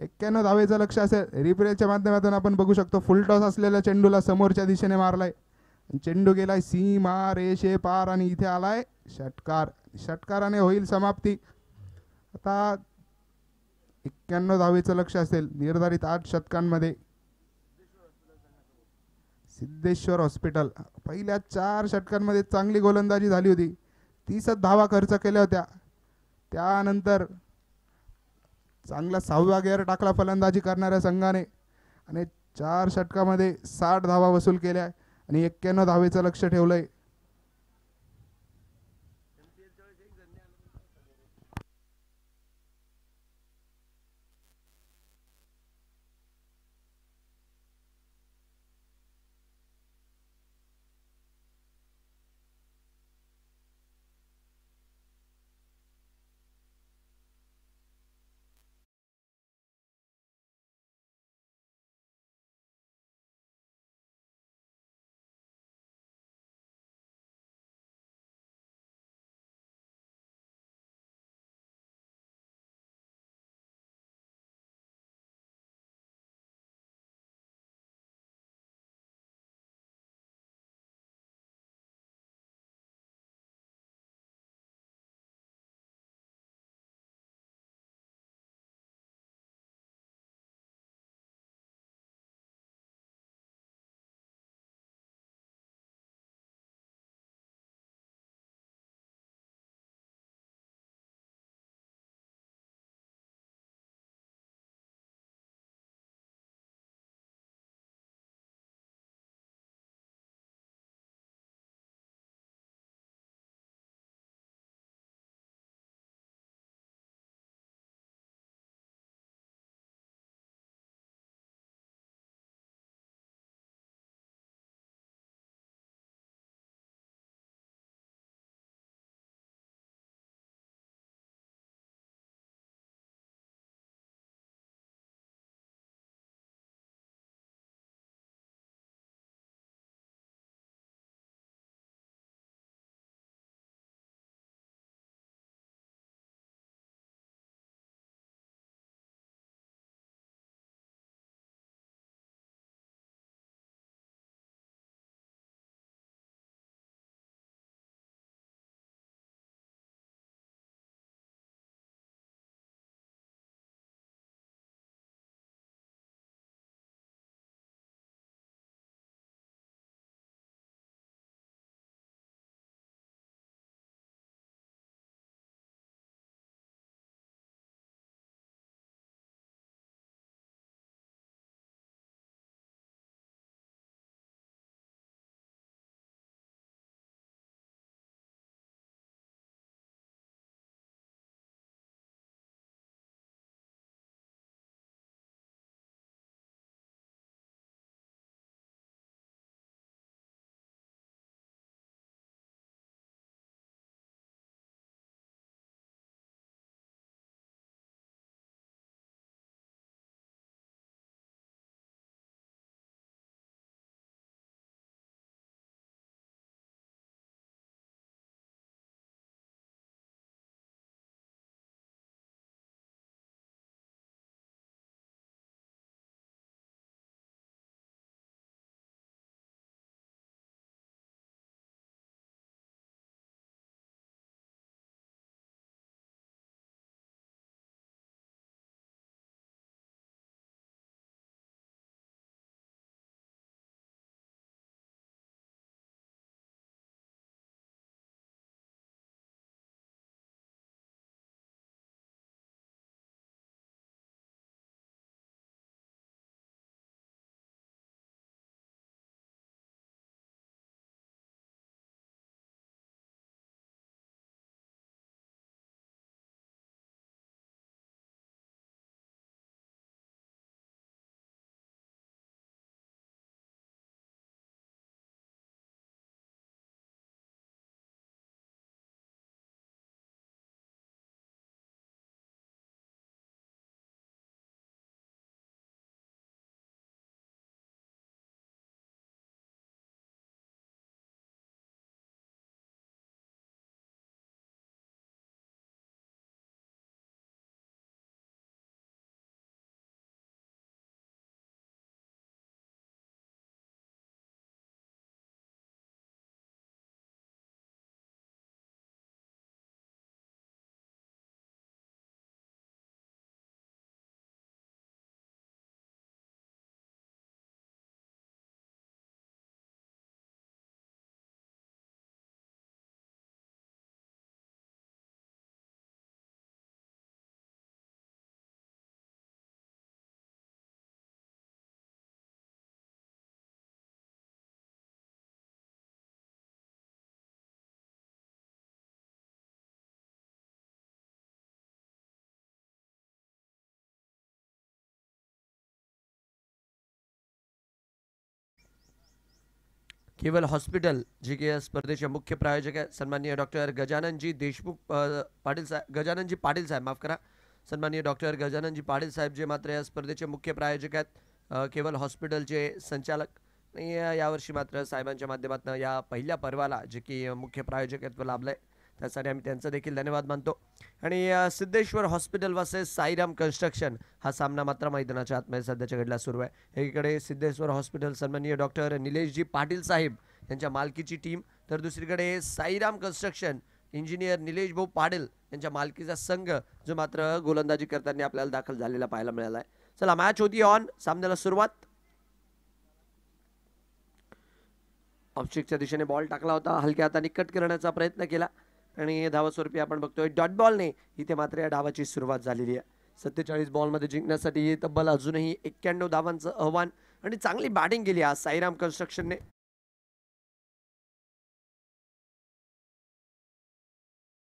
91 धावेचं लक्ष असेल. रिप्लेच्या माध्यमातून आपण बघू शकतो फुल टॉस असलेल्या चेंडूला समोरच्या दिशेने मारलाय. चेंडू गेलाय सीमा रेषे पार आणि इथे आलाय षटकार. षटकाराने होईल समाप्ती. आता 91 धावेचं लक्ष असेल निर्धारित 8 षटकांमध्ये. सिद्धेश्वर हॉस्पिटल पहिल्या 4 षटकांमध्ये चांगली गोलंदाजी झाली होती. 30 धावा खर्च केल्या होत्या. त्यानंतर चांगला 6व्या गिअर टाकला फलंदाजी करणाऱ्या संघाने आणि 4 षटकामध्ये 60 धावा वसूल केल्या आणि 91 धावेचं लक्ष ठेवलंय. केवल हॉस्पिटल जे की या स्पर्धेचे मुख्य प्रायोजक आहे सन्माननीय डॉक्टर गजाननजी देशमुख पाटील साहेब, गजाननजी पाटील साहेब माफ करा, सन्माननीय डॉक्टर गजाननजी पाटील साहेब जे मात्र या स्पर्धेचे मुख्य प्रायोजक आहेत, केवल हॉस्पिटलचे संचालक. आणि यावर्षी मात्र साहेबांच्या माध्यमातून या पहिल्या पर्वाला जे की मुख्य प्रायोजकत्व लाभलंय त्यासाठी आम्ही त्यांचा देखील धन्यवाद मानतो. आणि Siddheshwar hospital versus Sairam construction हा सामना मात्र मैदानाच्या आतमध्ये सध्याच्या घडला सुरू आहे. एकीकडे सिद्धेश्वर हॉस्पिटल सन्माननीय डॉक्टर निलेशजी पाटील साहेब यांच्या मालकीची टीम, तर दुसरीकडे साईराम कन्स्ट्रक्शन इंजिनियर निलेश भाऊ पाटील यांच्या मालकीचा संघ जो मात्र गोलंदाजी करताना आपल्याला दाखल झालेला पाहायला मिळाला आहे. चला मॅच होती ऑन, सामन्याला सुरुवात. ऑफस्टिकच्या दिशेने बॉल टाकला होता, हलक्या हाताने कट करण्याचा प्रयत्न केला आणि धावास्वरूपी आपण बघतोय डॉट बॉलने इथे मात्र या डावाची सुरुवात झालेली आहे. 47 बॉलमध्ये जिंकण्यासाठी तब्बल अजूनही 91 धावांचं आव्हान आणि चांगली बॅटिंग केली आज साईराम कन्स्ट्रक्शनने.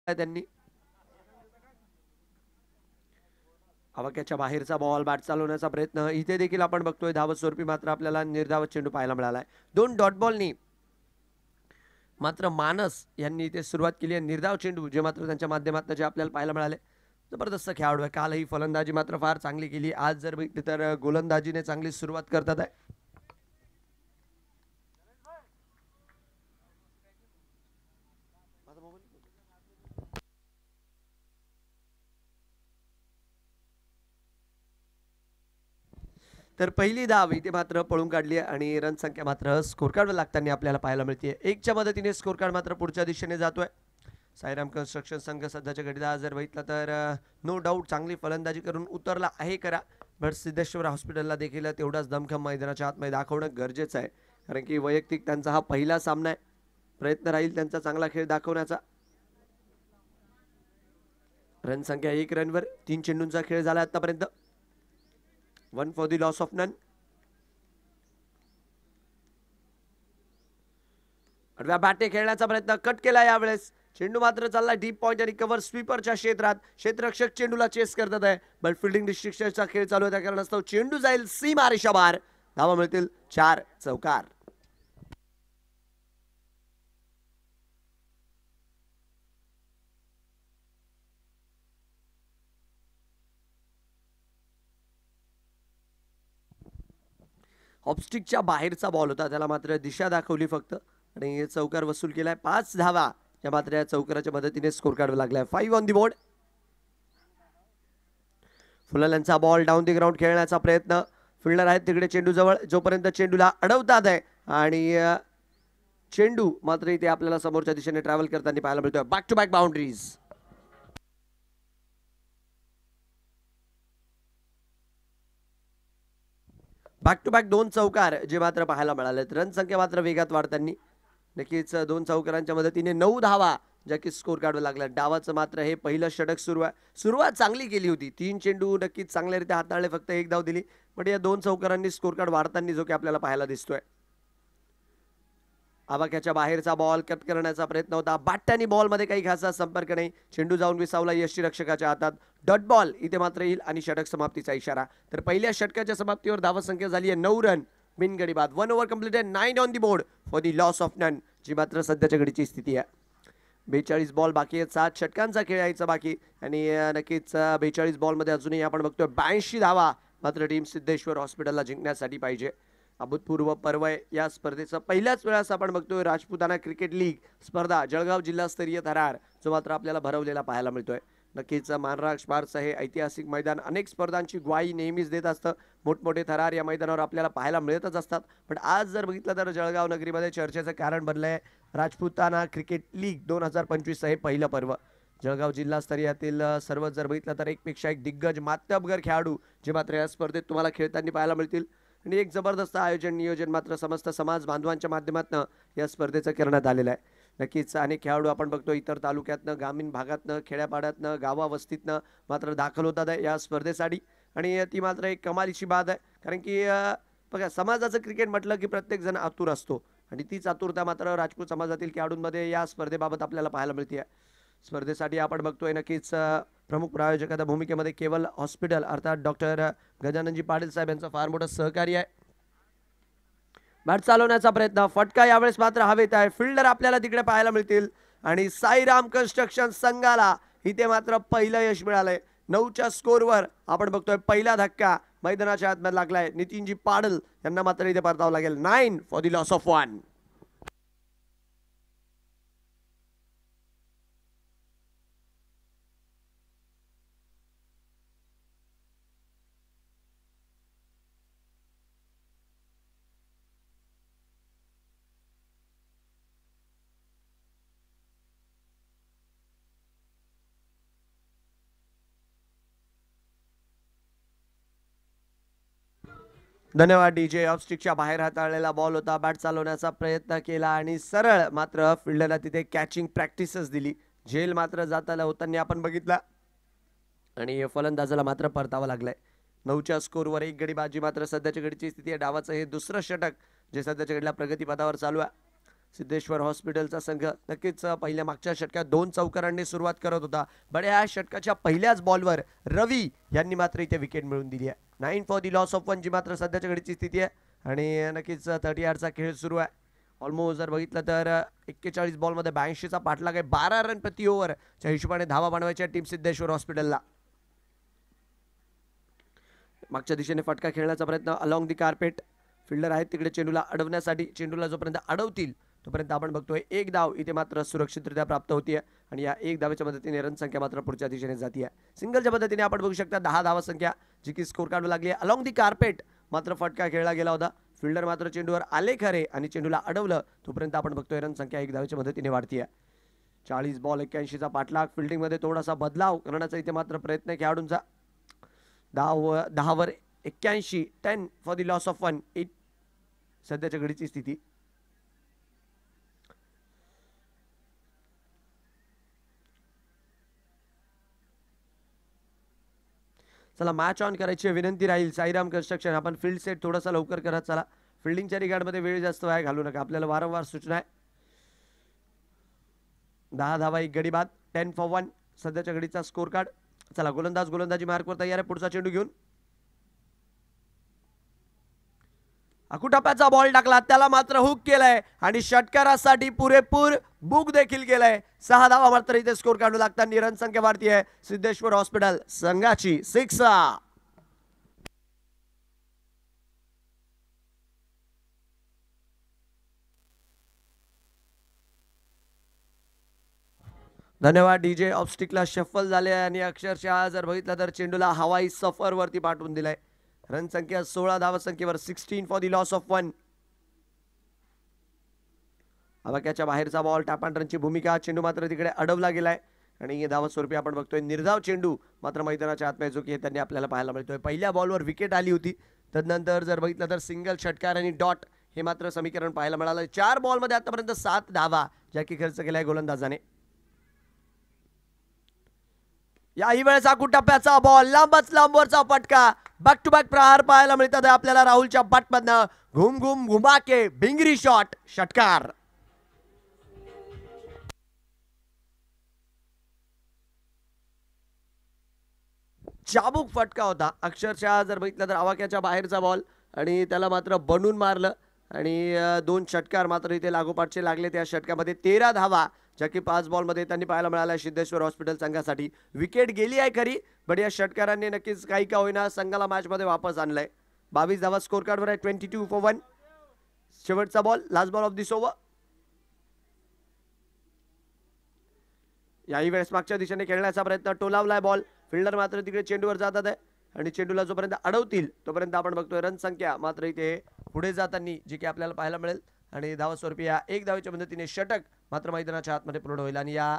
त्यांनी आवाक्याच्या बाहेरचा बॉल बॅट चालवण्याचा प्रयत्न इथे देखील आपण बघतोय धावस्वरूपी मात्र आपल्याला निर्धावत चेंडू पाहायला मिळाला आहे. 2 डॉट बॉलनी मात्र मानस यांनी इथे सुरुवात केली आहे. निर्धाव चेंडू जे मात्र त्यांच्या माध्यमातून जे आपल्याला पाहायला मिळाले, जबरदस्त खेळाडू आहे. कालही फलंदाजी मात्र फार चांगली केली, आज जर बघितली तर गोलंदाजीने चांगली सुरुवात करतात आहे. तर पहिली धाव इथे मात्र पळून काढली आणि रन संख्या मात्र स्कोर कार्डवर लागताना आपल्याला पाहायला मिळते. 1च्या मदतीने स्कोर कार्ड मात्र पुढच्या दिशेने जातोय. साईराम कन्स्ट्रक्शन संघ सध्याच्या घडीला जर बघितलं तर नो डाऊट चांगली फलंदाजी करून उतरला आहे करा, बट सिद्धेश्वर हॉस्पिटलला देखील तेवढाच दमखम मैदानाच्या आतमध्ये दाखवणं गरजेचं आहे, कारण की वैयक्तिक त्यांचा हा पहिला सामना आहे. प्रयत्न राहील त्यांचा चांगला खेळ दाखवण्याचा. रन संख्या 1 रनवर 3 चेंडूंचा खेळ झाला आतापर्यंत. 1 for the loss of none. आडव्या बॅटने खेळण्याचा प्रयत्न कट केला यावेळेस. चेंडू मात्र चालला डीप पॉइंट आणि कव्हर स्वीपरच्या क्षेत्रात. क्षेत्ररक्षक चेंडूला चेस करतात आहे, बट फिल्डिंग डिस्ट्रिक्टचा खेळ चालू आहे, त्या कारणास्तव चेंडू जाईल सीमा रेषाबाहेर. धावा मिळतील 4 चौकार. ऑफस्टिकच्या बाहेरचा बॉल होता, त्याला मात्र दिशा दाखवली फक्त आणि चौकार वसूल केलाय. 5 धावा या मात्र या चौकाराच्या मदतीने स्कोर काढावा लागलाय. 5 ऑन दी बोर्ड. फुलाल्यांचा बॉल डाऊन दी ग्राउंड खेळण्याचा प्रयत्न. फिल्डर आहेत तिकडे चेंडू जवळ, जोपर्यंत चेंडूला अडवतात आहे आणि चेंडू मात्र इथे आपल्याला समोरच्या दिशेने ट्रॅव्हल करताना पाहायला मिळतोय. Back to back boundaries. Back to back 2 चौकार जे मात्र पाहायला मिळालेत. रन संख्या मात्र वेगात वाढताना नक्कीच 2 चौकारांच्या मदतीने 9 धावा ज्या की स्कोर काढावं लागला. डावाचं मात्र हे पहिलं षटक सुरू आहे. सुरुवात चांगली केली होती, 3 चेंडू नक्कीच चांगल्यारीत्या हाताळले, फक्त 1 धाव दिली, पण या 2 चौकारांनी स्कोर कार्ड वाढताना जो की आपल्याला पाहायला दिसतोय. आवाक्याच्या बाहेरचा बॉल कट करण्याचा प्रयत्न होता, बाट्यानी बॉलमध्ये काही खासा संपर्क नाही. चेंडू जाऊन विसावला यष्टीरक्षकाच्या हातात. डॉट बॉल इथे मात्र येईल आणि षटक समाप्तीचा इशारा. तर पहिल्या षटकाच्या समाप्तीवर धावसंख्या झाली आहे 9 रन बिनगडी बाद. 1 over completed, 9 on the board for the loss of none, जी मात्र सध्याच्या घडीची स्थिती आहे. 42 बॉल बाकी आहेत, 7 षटकांचा खेळ यायचा बाकी आणि नक्कीच 42 बॉलमध्ये अजूनही आपण बघतोय 82 धावा मात्र टीम सिद्धेश्वर हॉस्पिटलला जिंकण्यासाठी पाहिजे. अभूतपूर्व पर्व आहे या स्पर्धेचं. पहिल्याच वेळेस आपण बघतोय राजपुताना क्रिकेट लीग स्पर्धा जळगाव जिल्हास्तरीय थरार जो मात्र आपल्याला भरवलेला पाहायला मिळतोय. नक्कीच महाराष्ट्र स्पार्क्स हे ऐतिहासिक मैदान अनेक स्पर्धांची ग्वाही नेहमीच देत असतं. मोठमोठे थरार या मैदानावर आपल्याला पाहायला मिळतच असतात, पण आज जर बघितलं तर जळगाव नगरीमध्ये चर्चेचं कारण बनलंय राजपुताना क्रिकेट लीग 2025 हे पहिलं पर्व. जळगाव जिल्हास्तरीयातील सर्व जर बघितलं तर एकपेक्षा एक दिग्गज मातब्बर खेळाडू जे मात्र या स्पर्धेत तुम्हाला खेळताना पाहायला मिळतील आणि एक जबरदस्त आयोजन नियोजन मात्र समस्त समाज बांधवांच्या माध्यमातून या स्पर्धेचं करण्यात आलेलं आहे. नक्कीच अनेक खेळाडू आपण बघतो इतर तालुक्यातनं, ग्रामीण भागातनं, खेड्यापाड्यातनं, गावावस्तीतनं मात्र दाखल होतात आहे या स्पर्धेसाठी आणि ती मात्र एक कमालीची बात आहे, कारण की बघा समाजाचं क्रिकेट म्हटलं की प्रत्येक जण आतुर असतो आणि तीच आतुरता मात्र राजपूत समाजातील खेळाडूंमध्ये या स्पर्धेबाबत आपल्याला पाहायला मिळते. स्पर्धेसाठी आपण बघतोय नक्कीच प्रमुख प्रायोजकाच्या भूमिकेमध्ये केवल हॉस्पिटल अर्थात डॉक्टर गजाननजी पाटील साहेब यांचं फार मोठं सहकार्य आहे. बॅट चालवण्याचा प्रयत्न, फटका यावेळेस मात्र हवेत आहे. फिल्डर आपल्याला तिकडे पाहायला मिळतील आणि साईराम कन्स्ट्रक्शन संघाला इथे मात्र पहिलं यश मिळालंय. 9च्या स्कोरवर आपण बघतोय पहिला धक्का मैदानाच्या आतमध्ये लागलाय. नितीनजी पाडल यांना मात्र इथे परतावं लागेल. 9 फॉर द लॉस ऑफ 1. धन्यवाद. डीजे ऑफस्टिकच्या बाहेर हाताळलेला बॉल होता. बॅट चालवण्याचा प्रयत्न केला आणि सरळ मात्र फिल्डरला तिथे कॅचिंग प्रॅक्टिसच दिली. झेल मात्र जाताना होताना आपण बघितला आणि फलंदाजाला मात्र परतावं लागलंय. 9च्या स्कोरवर 1 गडी बाजी मात्र सध्याच्या घडीची स्थिती आहे. डावाचं हे दुसरं षटक जे सध्याच्या घडीला प्रगतीपथावर चालू आहे. सिद्धेश्वर हॉस्पिटलचा संघ नक्कीच पहिल्या मागच्या षटकात 2 चौकारांनी सुरुवात करत होता. बडे ह्या षटकाच्या पहिल्याच बॉलवर रवी यांनी मात्र इथे विकेट मिळवून दिली आहे. 9 फॉर दी लॉस ऑफ 1 जी मात्र सध्याच्या घडीची स्थिती आहे आणि नक्कीच 30 यार्डचा खेळ सुरू आहे. ऑलमोस्ट जर बघितलं तर 41 बॉलमध्ये 82चा पाठलाग आहे. 12 रन प्रति ओव्हरच्या हिशोबाने धावा बनवायच्या टीम सिद्धेश्वर हॉस्पिटलला. मागच्या दिशेने फटका खेळण्याचा प्रयत्न अलॉंग दी कार्पेट. फिल्डर आहेत तिकडे चेंडूला अडवण्यासाठी. चेंडूला जोपर्यंत अडवतील तोपर्यंत आपण बघतोय 1 धाव इथे मात्र सुरक्षितरित्या प्राप्त होतीये आणि या 1 धावेच्या मदतीने रन संख्या मात्र पुढच्या दिशेने जातीये. सिंगलच्या मदतीने आपण बघू शकता 10 धावा संख्या जी की स्कोर काढू लागली आहे. अलॉंग दी कार्पेट मात्र फटका खेळला गेला होता. फिल्डर मात्र चेंडूवर आले खरे आणि चेंडूला अडवलं तोपर्यंत आपण बघतोय रन संख्या 1 धावेच्या मदतीने वाढतीये. 40 बॉल 81चा पाठलाग. फिल्डिंगमध्ये थोडासा बदलाव करण्याचा इथे मात्र प्रयत्न आहे खेळाडूंचा. 10 वर 81, 10 फॉर दी लॉस ऑफ 1 सध्याच्या घडीची स्थिती. चला मॅच ऑन करायची विनंती राहील. साईराम कन्स्ट्रक्शन आपण फील्ड सेट थोडासा लवकर करत चला. फिल्डिंगच्या रिगार्डमध्ये वेळ जास्त वाया घालू नका. आपल्याला वारंवार सूचना आहे. 10 धावा 1 गडी बाद. 10 फॉर 1 सध्याच्या घडीचा स्कोर कार्ड. चला गोलंदाजी मार्कवर तयार आहे. पुढचा चेंडू घेऊन अकुटप्प्याचा बॉल टाकला. त्याला मात्र हुक केलाय आणि षटकारासाठी पुरेपूर बुक देखील केलाय. 6 धावा मात्र इथे स्कोर काढू लागताना रन संख्या वाढती आहे सिद्धेश्वर हॉस्पिटल संघाची. 6. धन्यवाद. डीजे ऑफस्टिकला शफल झाले आणि अक्षरशः जर बघितलं तर चेंडूला हवाई सफर वरती पाठवून दिलाय. रन संख्या 16 धावा संख्येवर. 16 फॉर दी लॉस ऑफ 1. आवाक्याच्या बाहेरचा बॉल. टॅप अँड रनची भूमिका. चेंडू मात्र तिकडे अडवला गेलाय आणि धावा स्वरूपी आपण बघतोय निर्धाव चेंडू मात्र मैदानाच्या आतमध्ये जो की त्यांनी आपल्याला पाहायला मिळतोय. पहिल्या बॉलवर विकेट आली होती. तदनंतर जर बघितलं तर सिंगल, षटकार आणि डॉट हे मात्र समीकरण पाहायला मिळालं. 4 बॉलमध्ये आतापर्यंत 7 धावा ज्या की खर्च केलाय गोलंदाजाने. याही वेळेस अकुटप्प्याचा बॉल. लांबच लांबवरचा फटका. बॅक टू बॅक प्रहार पाहायला मिळतात आपल्याला राहुलच्या बॅटमधनं. घुम घुम घुमा के भिंगरी शॉट. षटकार. चाबूक फटका होता. अक्षरशः जर बघितलं तर आवाक्याच्या बाहेरचा बॉल आणि त्याला मात्र बनून मारलं आणि 2 षटकार मात्र इथे लागोपाठचे लागले. त्या षटकामध्ये 13 धावा ज्या की 5 बॉलमध्ये त्यांनी पाहायला मिळाल्या सिद्धेश्वर हॉस्पिटल संघासाठी. विकेट गेली आहे खरी पण या षटकारांनी नक्कीच काही का होईना संघाला मॅचमध्ये वापस आणलंय. 22 धावा स्कोर कार्डवर आहे. 22 फॉर 1. शेवटचा ball. Last ball of this over. याही वेळेस मागच्या दिशेने खेळण्याचा प्रयत्न. टोलावलाय बॉल. फिल्डर मात्र तिकडे चेंडूवर जातात आहे आणि चेंडूला जोपर्यंत अडवतील तोपर्यंत आपण बघतोय रन संख्या मात्र इथे पुढे जाताना जी की आपल्याला पाहायला मिळेल आणि धावा स्वरूपी या 1 धावेच्या मदतीने षटक मात्र मैदानाच्या आतमध्ये पूर्ण होईल आणि या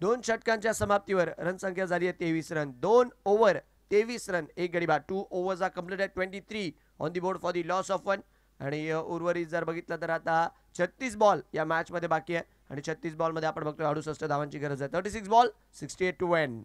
2 षटकांच्या समाप्तीवर रन संख्या झाली आहे 23 रन. 2 ओव्हर 23 रन 1 गडी बाद. 2 overs are complete at 23 on the board for the loss of 1 आणि उर्वरित जर बघितलं तर आता 36 बॉल या मॅचमध्ये बाकी आहे आणि 36 बॉलमध्ये आपण बघतोय 68 धावांची गरज आहे. 36 बॉल 68 टू विन.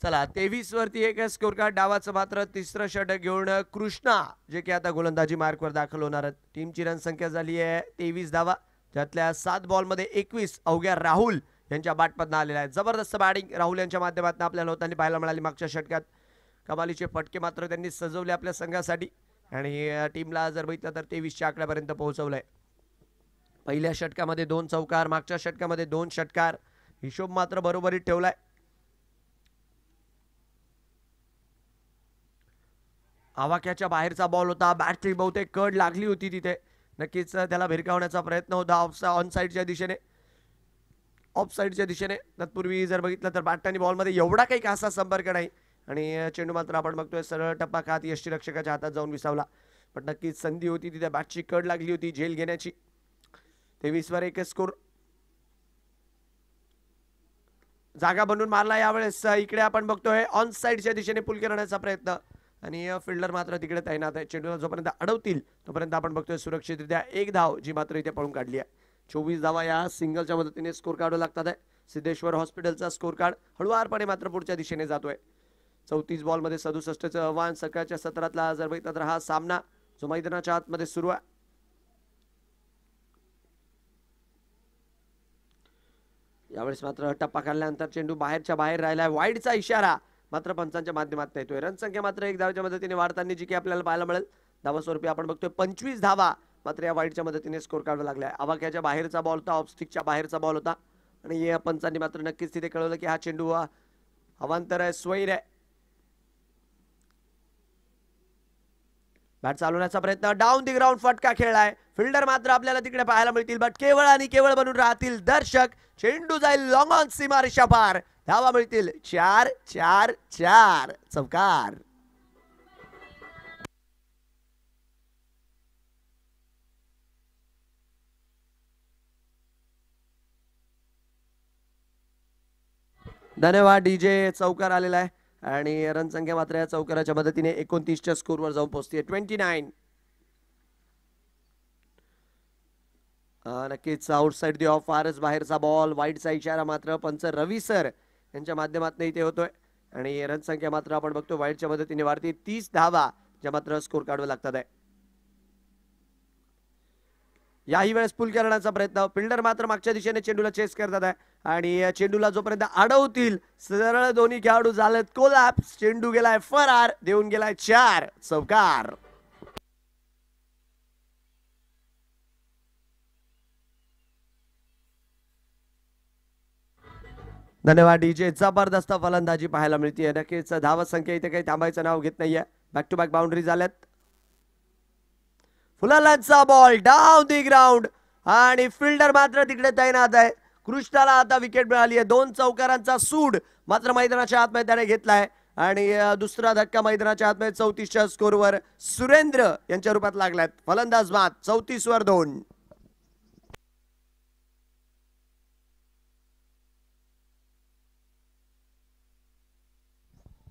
चला 23 वरती एक स्कोर कार्ड. डावाचं मात्र तिसरं षटक घेऊन कृष्णा जे की आता गोलंदाजी मार्कवर दाखल होणार आहेत. टीमची रन संख्या झाली आहे 23 धावा, त्यातल्या 7 बॉलमध्ये 21 अवघ्या राहुल यांच्या बॅटमधनं आलेला आहे. जबरदस्त बॅटिंग राहुल यांच्या माध्यमातून आपल्याला होताना पाहायला मिळाली. मागच्या षटकात कमालीचे फटके मात्र त्यांनी सजवले आपल्या संघासाठी आणि टीमला जर बघितलं तर 23च्या आकड्यापर्यंत पोहोचवलंय. पहिल्या षटकामध्ये 2 चौकार, मागच्या षटकामध्ये 2 षटकार, हिशोब मात्र बरोबरीत ठेवलाय. आवाक्याच्या बाहेरचा बॉल होता, बॅटची बहुतेक कड लागली होती तिथे, नक्कीच त्याला भिरकावण्याचा प्रयत्न होता ऑन साईडच्या दिशेने, ऑफ साईडच्या दिशेने. तत्पूर्वी जर बघितलं तर बॅट आणि बॉलमध्ये एवढा काही खासा संपर्क नाही आणि चेंडू मात्र आपण बघतोय सरळ टप्पा खात यष्टीरक्षकाच्या हातात जाऊन विसावला. पण नक्कीच संधी होती तिथे, बॅटची कड लागली होती झेल घेण्याची. 23 वर एक स्कोर. जागा बनवून मारला यावेळेस. इकडे आपण बघतोय ऑन साईडच्या दिशेने पुल करण्याचा प्रयत्न आणि फिल्डर मात्र तिकडे तैनात आहे. चेंडूला जोपर्यंत अडवतील तोपर्यंत आपण बघतोय सुरक्षितरित्या एक धाव जी मात्र इथे पळून काढली आहे. 24 धावा या सिंगलच्या मदतीने स्कोर काढू लागतात आहे. सिद्धेश्वर हॉस्पिटलचा स्कोर कार्ड हळुवारपणे मात्र पुढच्या दिशेने जातोय. 34 बॉलमध्ये 67चं आव्हान. सकाळच्या सत्रातला जर बघितलं तर हा सामना जो मैदानाच्या आतमध्ये सुरू आहे. यावेळेस मात्र टप्पा काढल्यानंतर चेंडू बाहेरच्या बाहेर राहिलाय. वाईडचा इशारा मात्र पंचांच्या माध्यमातून येतोय. रनसंख्या मात्र एक धावच्या मदतीने वाढताना जी की आपल्याला पाहायला मिळेल. धावास्वरूपी आपण बघतोय 25 धावा मात्र या वाईडच्या मदतीने स्कोर काढावा लागलाय. आवाक्याच्या बाहेरचा बॉल होता, ऑफस्टिकच्या बाहेरचा बॉल होता आणि या पंचांनी मात्र नक्कीच तिथे कळवलं की हा चेंडू अवांतर आहे, स्वैर आहे. बॅट चालवण्याचा प्रयत्न, डाऊन दी ग्राउंड फटका खेळलाय. फिल्डर मात्र आपल्याला तिकडे पाहायला मिळतील, बट केवळ आणि केवळ बनून राहतील दर्शक. चेंडू जाईल लॉंग ऑन सीमारेषा पार. धावा मिळतील 4 4 4. चौकार. धन्यवाद डीजे. चौकार आलेला आहे आणि रन संख्या मात्र या चौकाराच्या मदतीने 29च्या स्कोरवर जाऊन पोहोचते 29. नक्कीच आउटसाइड दी ऑफ, फारच बाहेरचा बॉल. वाईडचा इशारा मात्र पंच रवी सर यांच्या माध्यमातून इथे होतोय आणि रन संख्या मात्र आपण बघतो वाईडच्या मदतीने वाढते 30 धावा ज्या मात्र स्कोर काढावे लागतात आहे. याही वेळेस पुल करण्याचा प्रयत्न. फिल्डर मात्र मागच्या दिशेने चेंडूला चेस करतात आहे आणि चेंडूला जोपर्यंत अडवतील सरळ दोन्ही खेळाडू झालेत कोलॅप्स. चेंडू गेलाय फरार, देऊन गेलाय 4. चौकार. धन्यवाद डीजे. जबरदस्त फलंदाजी पाहायला मिळते. नक्कीच धावत संख्या इथे काही थांबायचं नाव घेत नाहीये. बॅक टू बॅक बाउंड्री झाल्यात. फुलालांचा बॉल डाऊन दी ग्राउंड आणि फिल्डर मात्र तिकडे तैनात आहे. कृष्णाला आता विकेट मिळाली आहे. 2 चौकारांचा सूड मात्र मैदानाच्या आतमध्ये त्याने घेतलाय आणि दुसरा धक्का मैदानाच्या आतमध्ये 34च्या स्कोरवर सुरेंद्र यांच्या रूपात लागलाय. फलंदाज बाद 34 वर 2.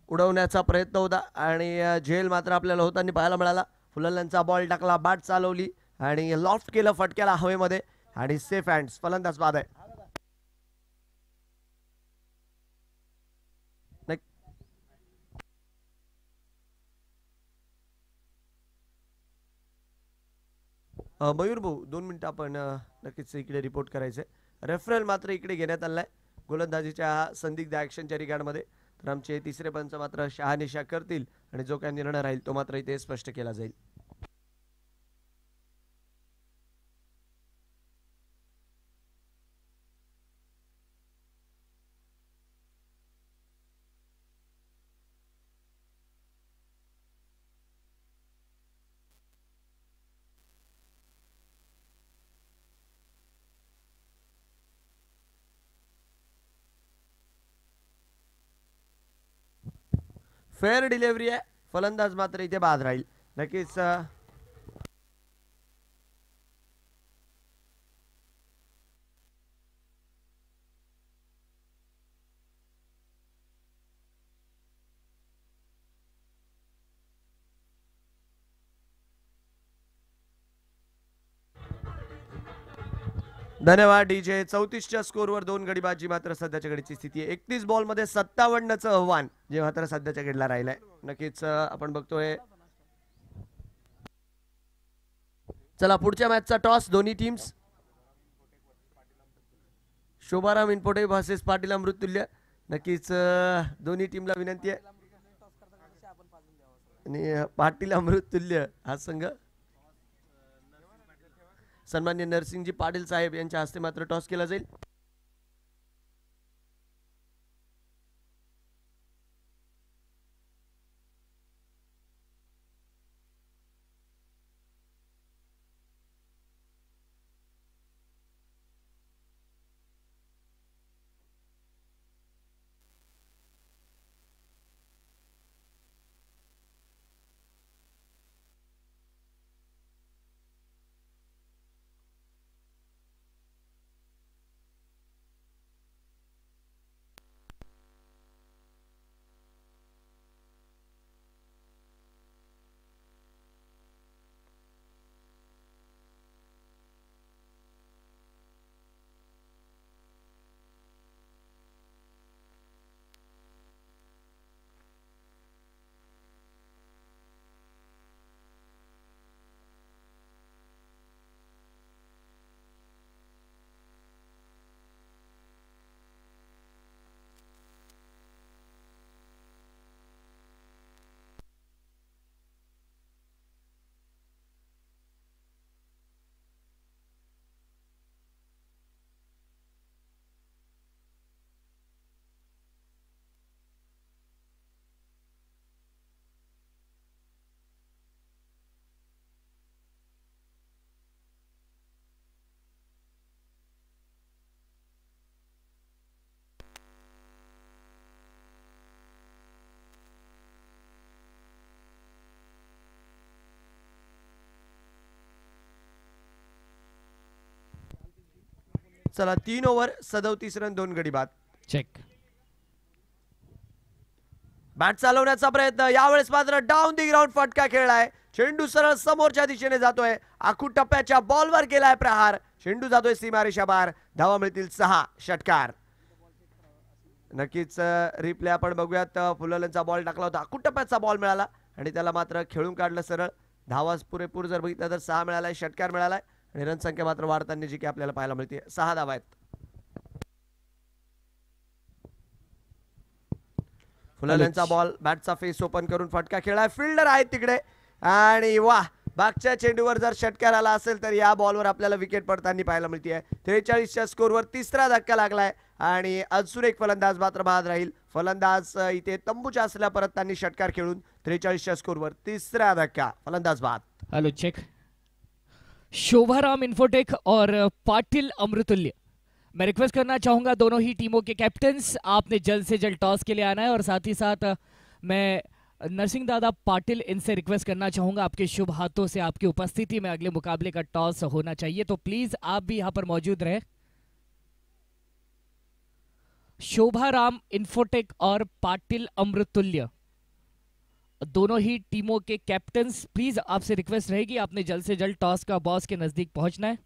उडवण्याचा प्रयत्न होता आणि झेल मात्र आपल्याला होताना पाहायला मिळाला. फुलंदांचा बॉल टाकला, बॅट चालवली आणि लॉफ्ट केलं फटक्याला हवेमध्ये आणि सेफ हँड्स. फलंदाज बाद आहे. मयूर भाऊ 2 मिनिटं आपण नक्कीच इकडे रिपोर्ट करायचंय. रेफरल मात्र इकडे घेण्यात आलाय गोलंदाजीच्या संदिग्ध ऍक्शनच्या रिगार्डमध्ये. तर आमचे तिसरे पंच मात्र शहानिशा करतील आणि जो काही निर्णय राहील तो मात्र इथे स्पष्ट केला जाईल. फेअर डिलिव्हरी आहे. फलंदाज मात्र इथे बाद राहील. नक्कीच धन्यवाद डीजे. 34च्या स्कोरवर 2 गडी बाद, जी मात्र सध्याच्या घडीची स्थिती आहे. 31 बॉल मध्ये 57चं आव्हान जे मात्र सध्याच्या घडीला राहिलंय. नक्कीच आपण बघतोय. चला पुढच्या मॅचचा टॉस दोन्ही teams. Shobharam infotech versus Patil Amruttulya. नक्कीच दोन्ही टीमला विनंती आहे आणि पाटील अमृततुल्य हा संघ सन्मान्य नरसिंगजी पाटील साहेब यांच्या हस्ते मात्र टॉस केला जाईल. चला 3 ओव्हर 37 रन 2 गडी बाद. चेक. बॅट चालवण्याचा प्रयत्न, यावेळेस मात्र डाऊन दी ग्राउंड फटका खेळलाय. चेंडू सरळ समोरच्या दिशेने जातोय. आखू टप्प्याच्या बॉलवर केलाय प्रहार. चेंडू जातोय सीमारेषा बाहेर. धावा मिळतील 6. षटकार. नक्कीच रिप्ले आपण बघूयात. फुलरचा बॉल टाकला होता, आखू टप्प्याचा बॉल मिळाला आणि त्याला मात्र खेळून काढलं सरळ. धावा पुरेपूर जर बघितलं तर 6 मिळालाय. षटकार मिळालाय आणि रन संख्या मात्र वाढताना जी की आपल्याला पाहायला मिळते. 6 धावा आहेत. फुलरचा बॉल बॅटचा फेस ओपन करून फटका खेळाय. फिल्डर आहेत तिकडे आणि वाह, मागच्या चेंडूवर जर षटकार आला असेल तर या बॉलवर आपल्याला विकेट पडताना पाहायला मिळते. 43च्या स्कोरवर तिसरा धक्का लागलाय आणि अजून एक फलंदाज मात्र बाद राहील. फलंदाज इथे तंबूच्या असल्या परत त्यांनी षटकार खेळून 43च्या स्कोरवर तिसरा धक्का, फलंदाज बाद. Hello check. शोभाराम इन्फोटेक और पाटिल अमृतुल्य, मैं रिक्वेस्ट करना चाहूंगा दोनों ही टीमों के कैप्टन्स, आपने जल्द से जल्द टॉस के लिए आना है और साथ ही साथ मैं नरसिंह दादा पाटिल इनसे रिक्वेस्ट करना चाहूंगा आपके शुभ हाथों से आपकी उपस्थिति में अगले मुकाबले का टॉस होना चाहिए, तो प्लीज आप भी यहां पर मौजूद रहे. शोभाराम इन्फोटेक और पाटिल अमृतुल्य दोनों ही टीमों के कैप्टन्स, प्लीज आपसे रिक्वेस्ट रहेगी आपने जल्द से जल्द टॉस का बॉस के नजदीक पहुंचना है.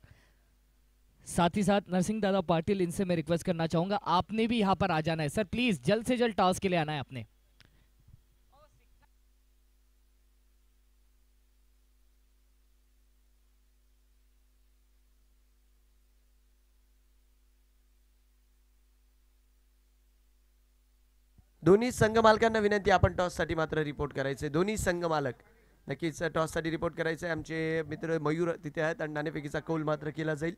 साथ ही साथ नरसिंह दादा पाटिल इनसे मैं रिक्वेस्ट करना चाहूंगा आपने भी यहां पर आ जाना है सर, प्लीज जल्द से जल्द टॉस के लिए आना है आपने. दोन्ही संघ मालकांना विनंती, आपण टॉस साठी मात्र रिपोर्ट करायचे. दोन्ही संघ मालक नक्कीच टॉस साठी रिपोर्ट करायचे. आमचे मित्र मयूर तिथे आहेत आणि नाणेफेकीचा कौल मात्र केला जाईल.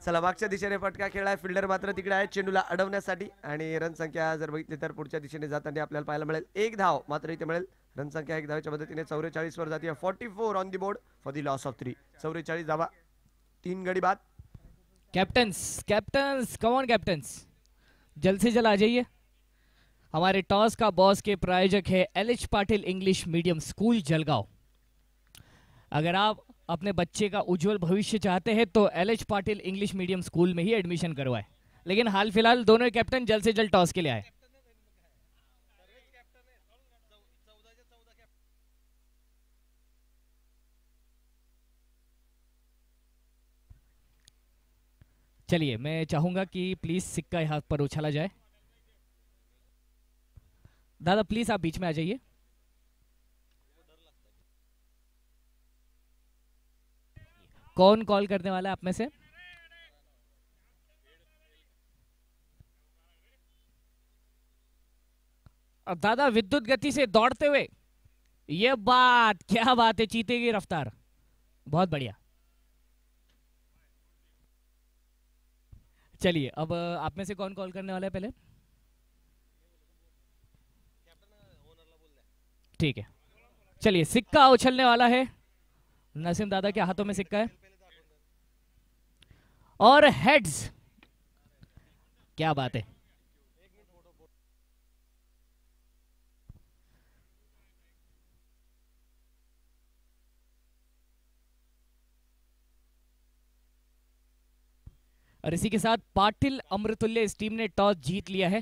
चला मागच्या दिशेने फटका खेळाय. फिल्डर मात्र तिकडे आहे चेंडूला अडवण्यासाठी आणि रन संख्या जर बघितली तर पुढच्या दिशेने जाताना आपल्याला पाहायला मिळेल 1 धाव मात्र इथे मिळेल. रन संख्या 1 धावाच्या मदतीने 44 वर जाते. 44 on the board for the loss of 3. 44 धावा, 3 गडी बाद. Captains captains come on captains, जल्द से जल्द आ जाइए. हमारे टॉस का बॉस के प्रायोजक है LH Patil English medium school Jalgaon. अगर आप अपने बच्चे का उज्जवल भविष्य चाहते हैं तो LH. Patil English medium school में ही एडमिशन करवाए। लेकिन हाल फिलहाल दोनों कैप्टन जल्द से जल्द टॉस के लिए आए। चलिए, मैं चाहूंगा कि प्लीज सिक्का यहाँ पर उछाला जाए। दादा प्लीज आप बीच में आ जाइए। कौन कॉल करने वाला है आप में से? अब दादा विद्युत गति से दौड़ते हुए, ये बात क्या बात है, चीते की रफ्तार, बहुत बढ़िया। चलिए अब आप में से कौन कॉल करने वाला है पहले? ठीक है, चलिए सिक्का उछलने वाला है। नसीम दादा के हाथों में सिक्का है और हेड्स। क्या बात है। और इसी के साथ पाटिल अमृतुल्य इस टीम ने टॉस जीत लिया है।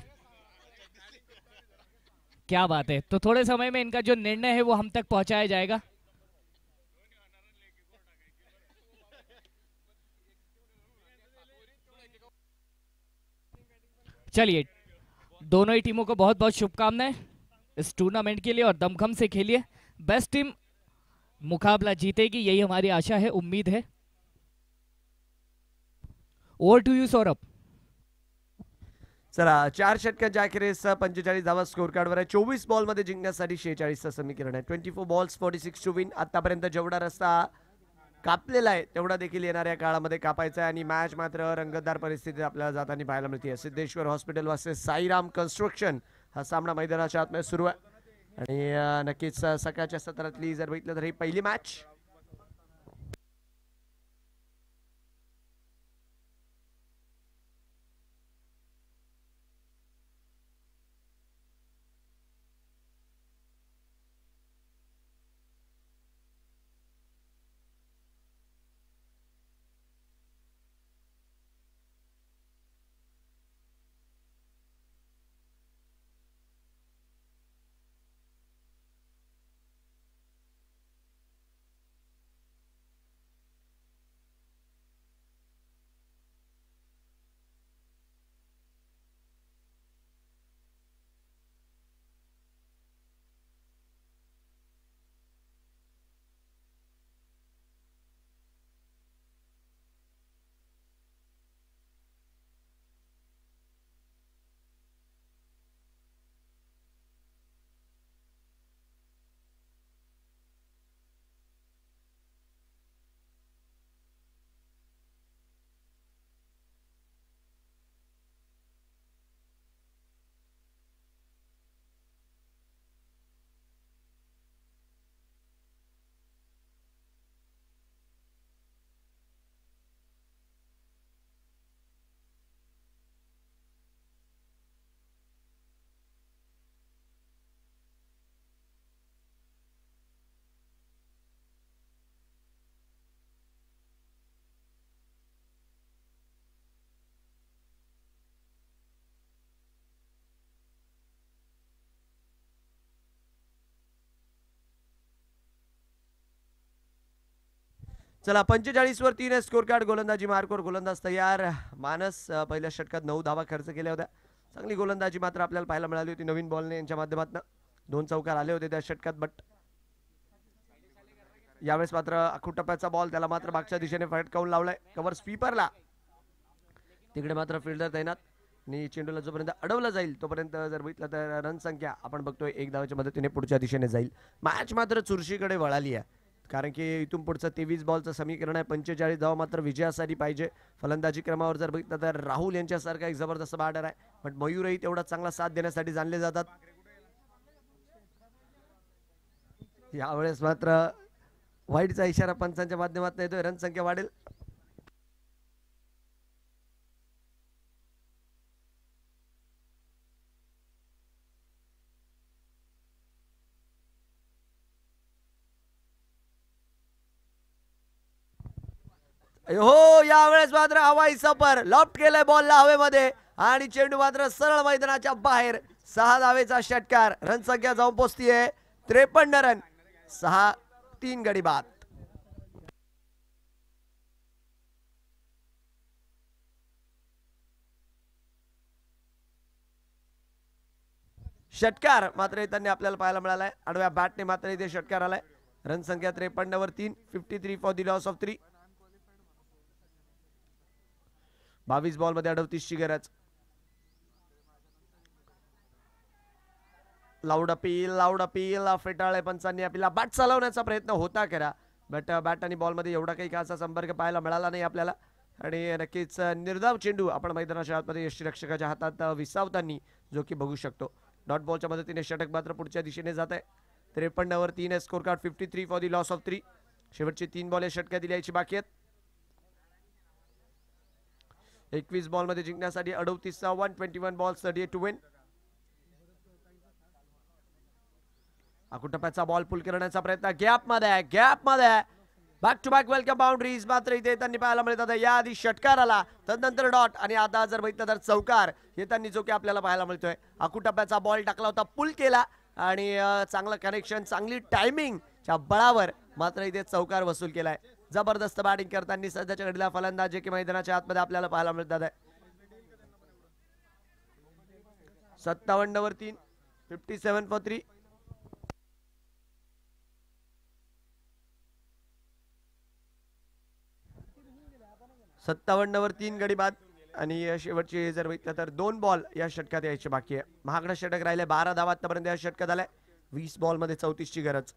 क्या बात है। तो थोड़े समय में इनका जो निर्णय है वो हम तक पहुंचाया जाएगा। चलिए, दोनों ही टीमों को बहुत बहुत शुभकामनाएं इस टूर्नामेंट के लिए और दमखम से खेलिए। बेस्ट टीम मुकाबला जीतेगी, यही हमारी आशा है, उम्मीद है। Over to you Saurabh. चला 4 षटकांच्या अखेरीस 45 धावा स्कोर कार्डवर आहे। 24 बॉलमध्ये जिंकण्यासाठी 46चं समीकरण आहे। 24 बॉल्स 46 टू विन। आतापर्यंत जेवढा रस्ता कापलेला आहे तेवढा देखील येणाऱ्या काळामध्ये कापायचा आहे आणि मॅच मात्र रंगतदार परिस्थितीत आपल्याला जाताना पाहायला मिळते। Siddheshwar hospital versus Sairam construction हा सामना मैदानाच्या आतमध्ये सुरू आहे आणि नक्कीच सकाळच्या सत्रातली जर बघितलं तर ही पहिली मॅच। चला 45 वर 3 स्कोर कार्ड। गोलंदाजी मार्कवर गोलंदाज तयार। मानस पहिल्या षटकात 9 धावा खर्च केल्या होत्या। चांगली गोलंदाजी मात्र आपल्याला पाहायला मिळाली होती नवीन बॉलने यांच्या माध्यमातून। 2 चौकार आले होते त्या षटकात, बट यावेळेस मात्र आखूट टप्प्याचा बॉल त्याला मात्र मागच्या दिशेने फटकावून लावलाय कव्हर स्वीपरला। तिकडे मात्र फिल्डर तैनात आणि चेंडूला जोपर्यंत अडवला जाईल तोपर्यंत जर बघितलं तर रन संख्या आपण बघतोय 1 धावाच्या मदतीने पुढच्या दिशेने जाईल। मॅच मात्र चुरशीकडे वळाली आहे कारण की इथून पुढचं 23 बॉलचं समीकरण आहे। 45 धावा मात्र विजयासाठी पाहिजे। फलंदाजी क्रमावर जर बघितलं तर राहुल यांच्यासारखा एक जबरदस्त बॅटर आहे, पण मयूरही तेवढा चांगला साथ देण्यासाठी जाणले जातात। यावेळेस मात्र वाईटचा इशारा पंचांच्या माध्यमातून येतोय, रन संख्या वाढेल। हो, यावेळेस मात्र हवाई सफर लॉफ्ट केलंय बॉलला हवेमध्ये आणि चेंडू मात्र सरळ मैदानाच्या बाहेर. 6 धावेचा षटकार. रन संख्या जाऊन पोहोचतीये 53 रन. 6-3 गडी बाद. षटकार मात्र येताना आपल्याला पाहायला मिळालाय. आडव्या बॅटने मात्र इथे षटकार आलाय. रन संख्या 53 वर 3. 53 for the loss of 3. 22 ball मध्ये 38ची गरज. लाऊड अपील फेटाळे पंचांनी आपल्याला बॅट चालवण्याचा प्रयत्न होता करा, बट बॅट आणि बॉल मध्ये एवढा काही खासा संपर्क पाहायला मिळाला नाही आपल्याला. आणि नक्कीच निर्धाव चेंडू आपण मैदानाच्या आतमध्ये यष्टीरक्षकाच्या हातात विसावताना जो की बघू शकतो. डॉट बॉलच्या मदतीने षटक मात्र पुढच्या दिशेने जात आहे. 53 वर 3 score card. 53 for the loss of 3. शेवटचे 3 बॉल या षटकात द्यायची बाकी आहेत. 21 बॉल मध्ये जिंकण्यासाठी 38चा 121 बॉल्स 38 टू विन. टप्प्याचा बॉल पुल करण्याचा प्रयत्न गॅप मध्ये back to back welcome boundaries मात्र इथे येताना पाहायला मिळतात. याआधी षटकार आला, तदनंतर डॉट आणि आता जर बघितलं तर चौकार येताना जो की आपल्याला पाहायला मिळतोय. टप्प्याचा बॉल टाकला होता, पुल केला आणि चांगलं कनेक्शन, चांगली टायमिंगच्या बळावर मात्र इथे चौकार वसूल केलाय. जबरदस्त बॅटिंग करताना सध्याच्या घडीला फलंदाज जे की मैदानाच्या आतमध्ये आपल्याला पाहायला मिळतात आहे. 57 वर 3. 57 फॉर 3. वर 3 गडी बाद. आणि शेवटचे जर बघितलं तर 2 बॉल या षटकात यायचे बाकी आहे. महागडा षटक राहिले. 12 धावा आतापर्यंत या षटकात आलाय. 20 बॉल मध्ये 34ची गरज.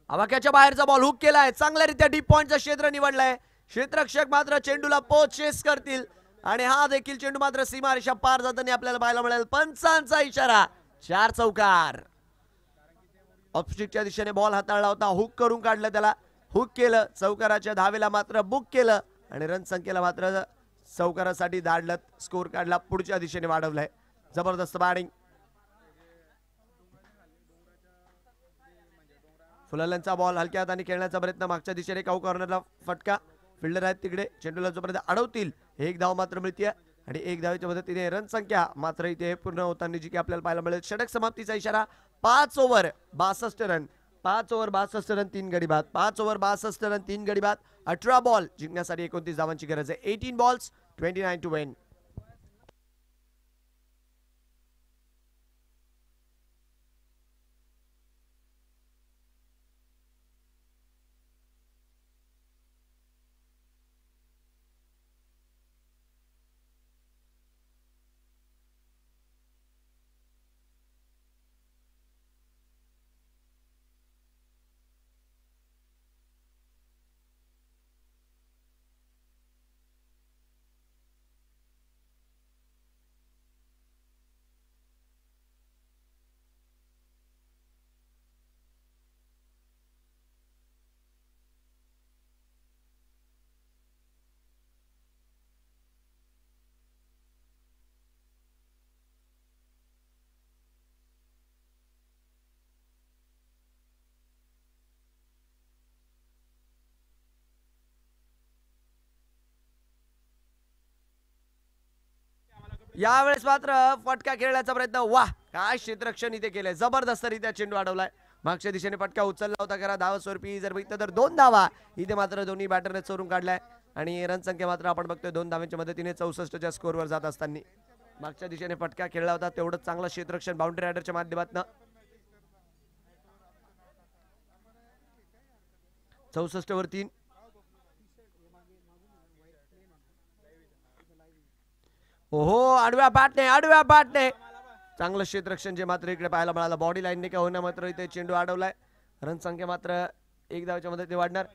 आवाक्याच्या बाहेरचा बॉल हुक केलाय. चांगल्यारीत्या डीप पॉइंटचा क्षेत्र निवडलाय. क्षेत्ररक्षक मात्र चेंडूला चेस करतील आणि हा देखील चेंडू मात्र सीमारेषा पार जाताना आपल्याला पाहायला मिळेल. पंचांचा इशारा. 4 चौकार. ऑफस्टिकच्या दिशेने बॉल हाताळला होता, हुक करून काढलं, त्याला हुक केलं. चौकाराच्या धावेला मात्र बुक केलं आणि रन संख्येला मात्र चौकारासाठी धाडलं. स्कोर काढला, पुढच्या दिशेने वाढवलाय. जबरदस्त बॅटिंग. फुलाल्यांचा बॉल हलक्या हाताने खेळण्याचा प्रयत्न. मागच्या दिशेने काऊ कॉर्नरला फटका. फिल्डर आहेत तिकडे, चेंडूला जोपर्यंत अडवतील 1 धाव मात्र मिळते आणि 1 धावेच्या मदतीने रन संख्या मात्र इथे पूर्ण होताना जी की आपल्याला पाहायला मिळेल. षटक समाप्तीचा इशारा. 5 ओव्हर 62 रन. 5 ओव्हर 62 रन 3 गडी बाद. 5 ओव्हर 62 रन 3 गडी बाद. 18 बॉल जिंकण्यासाठी 29 धावांची गरज आहे. 18 बॉल्स 29 टू विन. यावेळेस मात्र फटका खेळण्याचा प्रयत्न. वाह, काय क्षेत्ररक्षण इथे केलंय. जबरदस्त रित्या चेंडू अडवलाय. मागच्या दिशेने फटका उचलला होता करा. धावा स्वरूपी जर बघितलं तर 2 धावा इथे मात्र दोन्ही बॅटरने चोरून काढलाय आणि रन संख्या मात्र आपण बघतोय 2 धावांच्या मदतीने 64च्या स्कोरवर जात असताना. मागच्या दिशेने फटका खेळला होता, तेवढंच चांगलं क्षेत्ररक्षण बाउंड्री रायडरच्या माध्यमातून. 64 वर 3. ओहो, आडव्या बॅटने चांगलं क्षेत्ररक्षण जे मात्र इकडे पाहायला मिळालं. बॉडी लाईनने का होणार मात्र इथे चेंडू अडवलाय. रन संख्या मात्र 1 धावाच्या मदतीने वाढणार.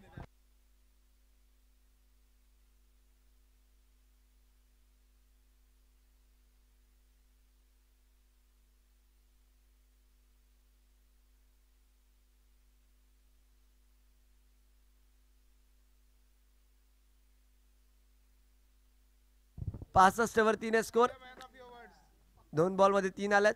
पासष्ट वर 3 स्कोर. 2 बॉल मध्ये 3 आलेत.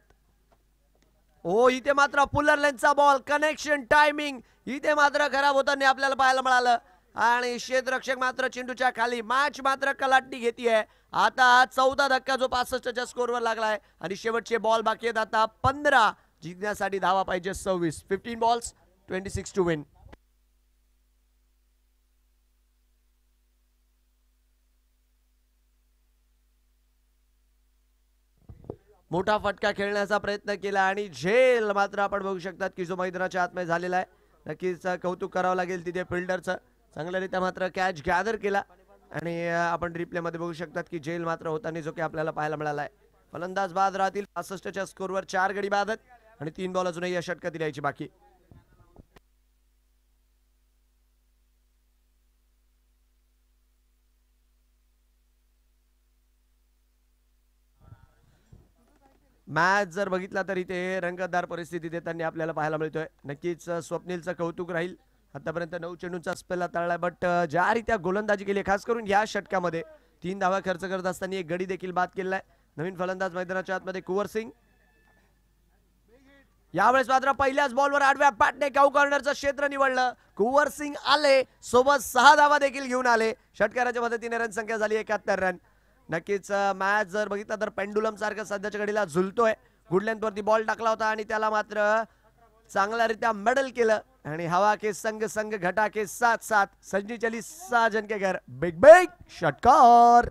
ओ इथे मात्र पुलरलेनचा बॉल कनेक्शन टायमिंग इथे मात्र खराब होताना आपल्याला पाहायला मिळालं आणि क्षेत्ररक्षक मात्र चेंडूच्या खाली. मॅच मात्र कलाटणी घेतीये. आता 14 धक्का जो 65च्या स्कोरवर लागलाय आणि शेवटचे बॉल बाकी आहेत आता 15. जिंकण्यासाठी धावा पाहिजे 26. 15 बॉल्स 26 टू विन. मोठा फटका खेळण्याचा प्रयत्न केला आणि झेल मात्र आपण बघू शकतात की जो मैदानाच्या आतमध्ये झालेला आहे. नक्कीच कौतुक करावं लागेल तिथे फिल्डरचं. चांगल्यारीत्या मात्र कॅच गॅदर केला आणि आपण रिप्ले मध्ये बघू शकतात की झेल मात्र होताना जो की आपल्याला पाहायला मिळाला आहे. फलंदाज बाद राहतील. 65च्या स्कोरवर 4 गडी बाद आणि 3 बॉल अजूनही या षटकात द्यायची बाकी. मॅच जर बघितला तर इथे रंगतदार परिस्थिती देताना आपल्याला पाहायला मिळतोय. नक्कीच स्वप्नीलचं कौतुक राहील. आतापर्यंत 9 चेंडूंचा स्पेल हाताळलाय बट ज्या रीत्या गोलंदाजी केली खास करून या षटकामध्ये 3 धावा खर्च करत असताना एक गडी देखील बाद केलाय. नवीन फलंदाज मैदानाच्या आतमध्ये कुंवर सिंग. यावेळेस मात्र पहिल्याच बॉलवर आडव्या बॅटने काऊ कॉर्नरचं क्षेत्र निवडलं. कुंवर सिंग आले सोबत 6 धावा देखील घेऊन आले. षटकाराच्या मदतीने रन संख्या झाली 71 रन. नक्कीच मॅच जर बघितला तर पेंडुलम सारखं सध्याच्या घडीला झुलतोय. गुड लेंथ वरती बॉल टाकला होता आणि त्याला मात्र चांगल्यारीत्या मेडल केलं आणि हवा के संग संग घटा के साथ साथ सजनी चली 6 जन के घर. बिग बिग षटकार.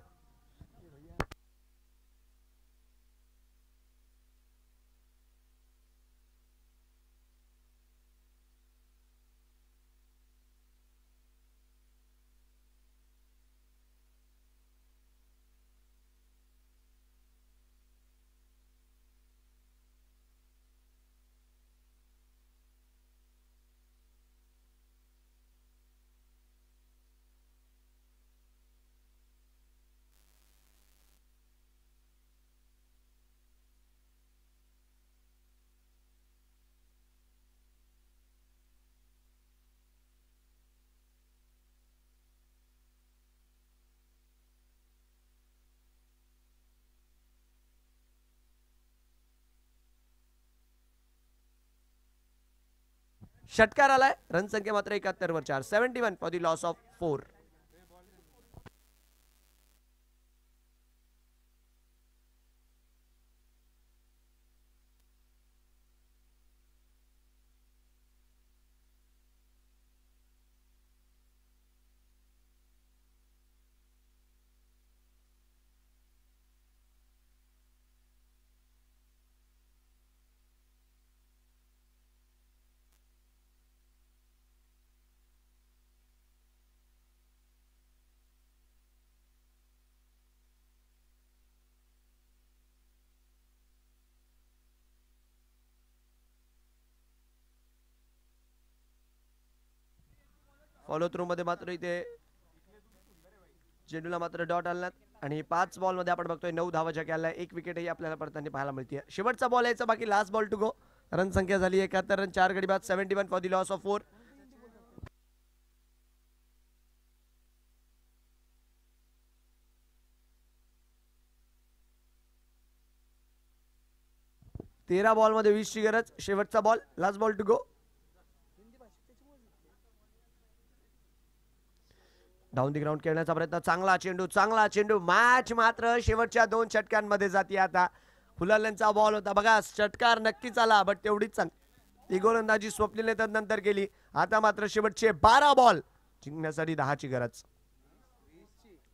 षटकार आलाय. रन संख्या मात्र 71 वर 4. 71 for the loss of 4. Follow through मध्ये मात्र इथे चेंडूला मात्र डॉट आणलात आणि 5 बॉल मध्ये आपण बघतोय 9 धावा ज्या केल्या. 1 विकेटही आपल्याला पडताना पाहायला मिळते. शेवटचा बॉल यायचा बाकी. Last ball to go. Run संख्या झाली 71 रन 4 गडी बाद. 71 फॉर द लॉस ऑफ 4. तेरा बॉल मध्ये 20 ची गरज. शेवटचा ball. Last ball to go. Down the ground खेळण्याचा प्रयत्न. चांगला चेंडू. मॅच मात्र शेवटच्या 2 षटकांमध्ये जाते. आता फुलाल्यांचा बॉल होता बघा. षटकार नक्कीच आला बट तेवढीच चांगली गोलंदाजी स्वप्नीलने नंतर केली. आता मात्र शेवटचे 12 बॉल जिंकण्यासाठी 10 ची गरज.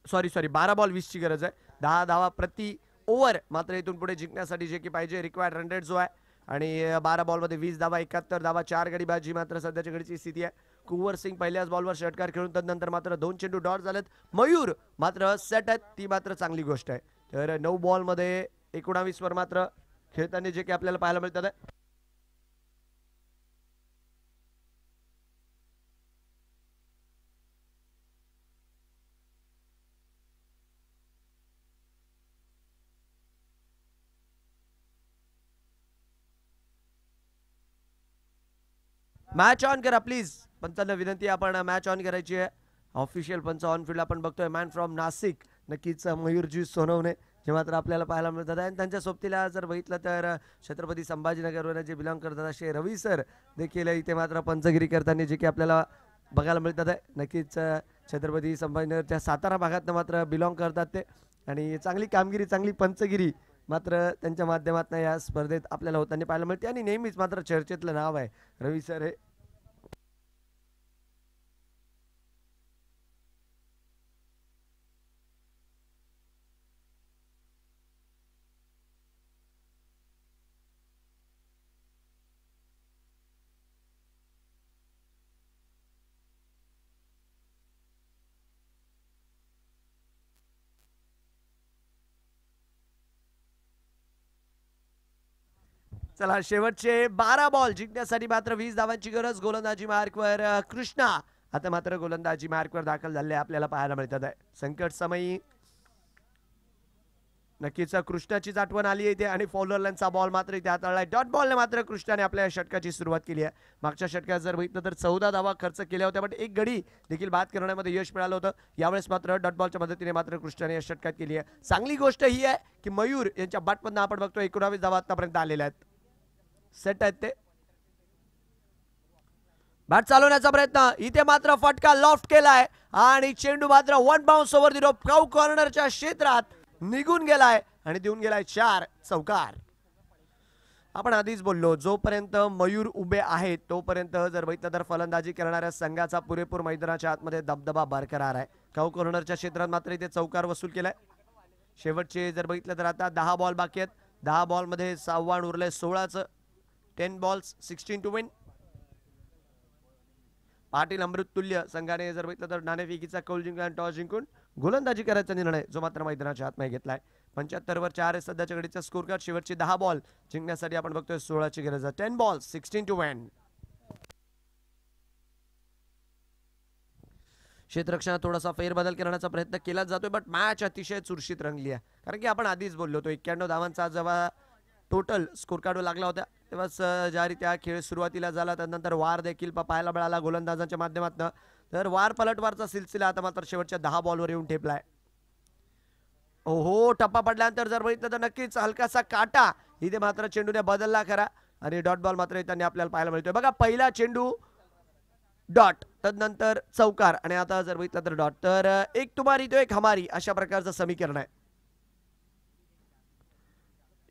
सॉरी 12 बॉल 20 ची गरज आहे. 10 धावा प्रति ओव्हर मात्र इथून पुढे जिंकण्यासाठी जे की पाहिजे रिक्वायर्ड रन रेट जो आहे आणि 12 बॉल मध्ये 20 धावा 71 धावा 4 गडी बाजी मात्र सध्याच्या घडीची स्थिती आहे. कुंवर सिंग पहिल्याच बॉलवर षटकार खेळून त्यानंतर मात्र 2 चेंडू डॉट झालेत. मयूर मात्र सेट आहेत. ती मात्र चांगली गोष्ट आहे. तर 9 बॉल मध्ये 19 वर मात्र खेळताना जे की आपल्याला पाहायला मिळतात आहे. मॅच ऑन करा प्लीज. पंचांना विनंती आपण मॅच ऑन करायची आहे. ऑफिशियल पंच ऑन फील्ड आपण बघतोय. मॅन फ्रॉम नाशिक नक्कीच मयूरजी सोनवणे जे मात्र आपल्याला पाहायला मिळतात आहे. आणि त्यांच्या सोबतीला जर बघितलं तर छत्रपती संभाजीनगरवर जे बिलॉंग करतात असे रवी सर देखील इथे मात्र पंचगिरी करताना जे की आपल्याला बघायला मिळतात आहे. नक्कीच छत्रपती संभाजीनगरच्या सातारा भागातनं मात्र बिलॉंग करतात ते, आणि चांगली कामगिरी, चांगली पंचगिरी मात्र त्यांच्या माध्यमातून या स्पर्धेत आपल्याला होताना पाहायला मिळते. आणि नेहमीच मात्र चर्चेतलं नाव आहे रवी सर हे. चला, शेवटचे 12 बॉल जिंकण्यासाठी मात्र 20 धावांची गरज. गोलंदाजी मार्कवर कृष्णा आता मात्र गोलंदाजी मार्कवर दाखल झाले आपल्याला पाहायला मिळतात आहे. संकट समयी नक्कीच कृष्णाचीच आठवण आली इथे, आणि फॉलोअरचा बॉल मात्र इथे हाताळलाय. डॉट बॉलने मात्र कृष्णाने आपल्या षटकाची सुरुवात केली आहे. मागच्या षटकात जर बघितलं तर 14 धावा खर्च केल्या होत्या, पण एक गडी देखील बाद करण्यामध्ये यश मिळालं होतं. यावेळेस मात्र डॉट बॉलच्या मदतीने मात्र कृष्णाने या षटकात केली आहे. चांगली गोष्ट ही आहे की मयूर यांच्या बॅटमधून आपण बघतो 19 धावा आतापर्यंत आलेल्या आहेत. सेट आहेत ते. बॅट चालवण्याचा प्रयत्न, इथे मात्र फटका लॉफ्ट केलाय आणि चेंडू मात्र one bounce over the rope cow कॉर्नरच्या क्षेत्रात निघून गेलाय आणि देऊन गेलाय 4 चौकार. आपण आधीच बोललो, जोपर्यंत मयूर उभे आहेत तोपर्यंत जर बघितलं तर फलंदाजी करणाऱ्या संघाचा पुरेपूर मैदानाच्या आतमध्ये दबदबा बरकरार आहे. काऊ कॉर्नरच्या क्षेत्रात मात्र इथे चौकार वसूल केलाय. शेवटचे जर बघितलं तर आता 10 बॉल बाकी आहेत. 10 बॉलमध्ये 6 उरले 16चं. 10 बॉल्स 16 टू विन. पाटील अमृत तुल्य संघाने जर बघितलं तर नाणेफेकीचा कौल जिंकला आणि टॉस जिंकून गोलंदाजी करायचा निर्णय जो मात्र मैदानाच्या आतमध्ये घेतलाय. 75 वर 4 आहे सध्याच्या घडीचा स्कोर कार्ड. शेवटचे 10 बॉल जिंकण्यासाठी आपण बघतोय 16ची गरज आहे. 10 बॉल्स 16 टू विन. क्षेत्ररक्षणात थोडासा फेरबदल करण्याचा प्रयत्न केला जातोय, बट मॅच अतिशय चुरशीत रंगली आहे. कारण की आपण आधीच बोललो होतो 91 धावांचा जेव्हा टोटल स्कोर कार्डवर लागला होता तेव्हाच ज्यारीत्या खेळ सुरुवातीला झाला, त्यानंतर वार देखील पाहायला मिळाला गोलंदाजांच्या माध्यमातून. तर वार पलटवारचा सिलसिला आता मात्र शेवटच्या 10 बॉलवर येऊन ठेपलाय. ओहो, टप्पा पडल्यानंतर जर बघितलं तर नक्कीच हलकासा काटा इथे मात्र चेंडूने बदलला खरा, आणि डॉट बॉल मात्र त्यांनी आपल्याला पाहायला मिळतोय. बघा, पहिला चेंडू डॉट, तदनंतर चौकार, आणि आता जर बघितलं तर डॉट. तर एक तुम्हारी तो एक हमारी अशा प्रकारचं समीकरण आहे.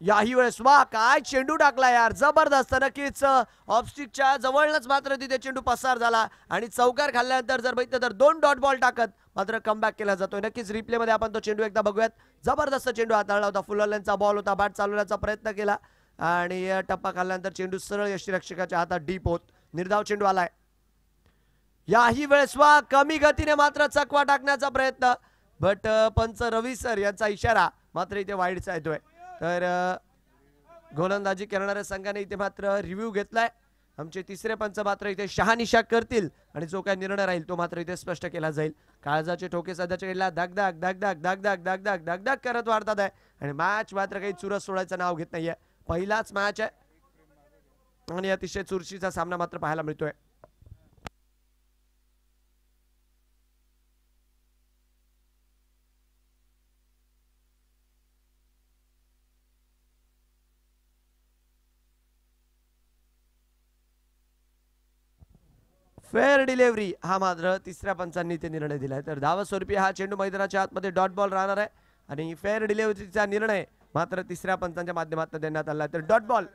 याही वेळेस वा काय चेंडू टाकला यार, जबरदस्त. नक्कीच ऑफस्टिकच्या जवळच मात्र तिथे चेंडू पसार झाला, आणि चौकार खाल्ल्यानंतर जर बघितलं तर 2 डॉट बॉल टाकत मात्र कमबॅक केला जातोय. नक्कीच रिप्ले मध्ये आपण तो चेंडू एकदा बघूयात. जबरदस्त चेंडू हाताळला होता. फुलरलेनचा बॉल होता, बॅट चालवण्याचा प्रयत्न केला आणि टप्पा खाल्ल्यानंतर चेंडू सरळ यष्टीरक्षकाच्या हातात डीप होत निर्धाव चेंडू आलाय. याही वेळेस वा कमी गतीने मात्र चकवा टाकण्याचा प्रयत्न, बट पंच रवी सर यांचा इशारा मात्र इथे वाईडचा येतोय. तर गोलंदाजी करणाऱ्या संघाने इथे मात्र रिव्ह्यू घेतलाय. आमचे तिसरे पंच मात्र इथे शहानिशा करतील आणि जो काही निर्णय राहील तो मात्र इथे स्पष्ट केला जाईल. काळजाचे ठोके सध्याच्या वेळेला धगधग धगधग धगधग धगधग धगधग करत वाढतात आहे, आणि मॅच मात्र काही चुरस सोडायचं नाव घेत नाहीये. पहिलाच मॅच आहे आणि अतिशय चुरशीचा सामना मात्र पाहायला मिळतोय. फेअर डिलिव्हरी हा मात्र तिसऱ्या पंचांनी ते निर्णय दिलाय. तर धावा स्वरूपी हा चेंडू मैदानाच्या आतमध्ये डॉट बॉल राहणार आहे, आणि फेअर डिलिव्हरीचा निर्णय मात्र तिसऱ्या पंचांच्या माध्यमातून देण्यात आला. तर डॉट बॉल,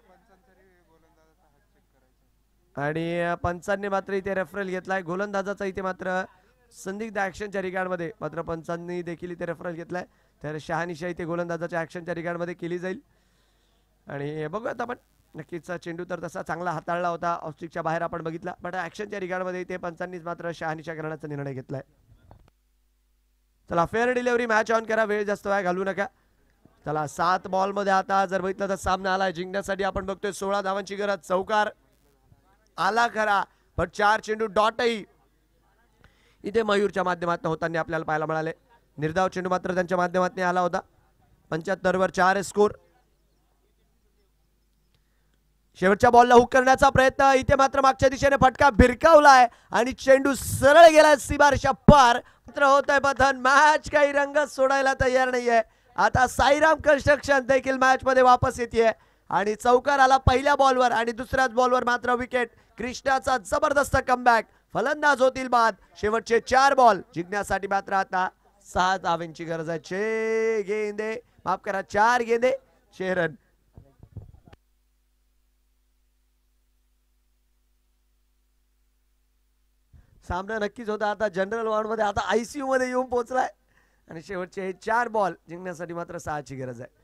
आणि पंचांनी मात्र इथे रेफरल घेतलाय. गोलंदाजाचा इथे मात्र संदिग्ध ऍक्शनच्या रिगार्डमध्ये मात्र पंचांनी देखील इथे रेफरल घेतलाय. तर शहानिशा इथे गोलंदाजाच्या ऍक्शनच्या रिगार्डमध्ये केली जाईल, आणि बघूयात आपण. नक्कीच चेंडू तर तसा चांगला हाताळला होता, ऑफस्टिकच्या बाहेर आपण बघितला, बट ऍक्शनच्या रिगार्डमध्ये ते पंचांनीच मात्र शहानिशा करण्याचा निर्णय घेतलाय. चला, फेअर डिलिव्हरी, मॅच ऑन करा, वेळ जास्त वेळ घालू नका. चला, 7 बॉल मध्ये आता जर बघितलं तर सामना आलाय. जिंकण्यासाठी आपण बघतोय 16 धावांची गरज. चौकार आला खरा, पण 4 चेंडू डॉटही इथे मयूरच्या माध्यमातून होताना आपल्याला पाहायला मिळाले. निर्धाव चेंडू मात्र त्यांच्या माध्यमातून आला होता. 75 वर 4 स्कोर. शेवटच्या बॉलला हुक करण्याचा प्रयत्न, इथे मात्र मागच्या दिशेने फटका भिरकावलाय आणि चेंडू सरळ गेलाय सीमारेषा पार. मात्र होत आहे बंधन. मॅच काही रंग सोडायला तयार नाहीये, आता साईराम कन्स्ट्रक्शन देखील मॅच मध्ये वापस येते आणि चौकार आला पहिल्या बॉलवर आणि दुसऱ्याच बॉलवर मात्र विकेट. कृष्णाचा जबरदस्त कमबॅक. फलंदाज होतील बाद. शेवटचे 4 बॉल जिंकण्यासाठी मात्र आता 6 धावांची गरज आहे. 6 गेंदे, माफ करा 4 गेंदे 6 रन. सामना नक्कीच होता. आता जनरल वॉर्ड मध्ये आता आयसीयू मध्ये येऊन पोहोचलाय आणि शेवटचे 4 बॉल जिंकण्यासाठी मात्र 6 ची गरज आहे.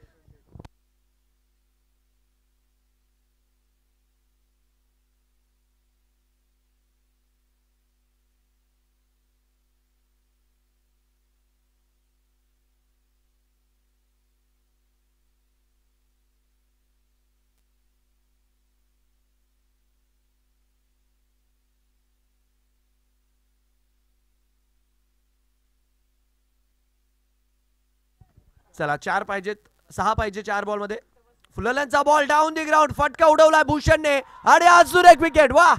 चला 4 पाहिजेत, 6 पाहिजे 4 बॉल मध्ये. फुलरचा बॉल डाऊन दी ग्राउंड, फटका उडवलाय भूषणने आणि अजून एक विकेट. वा,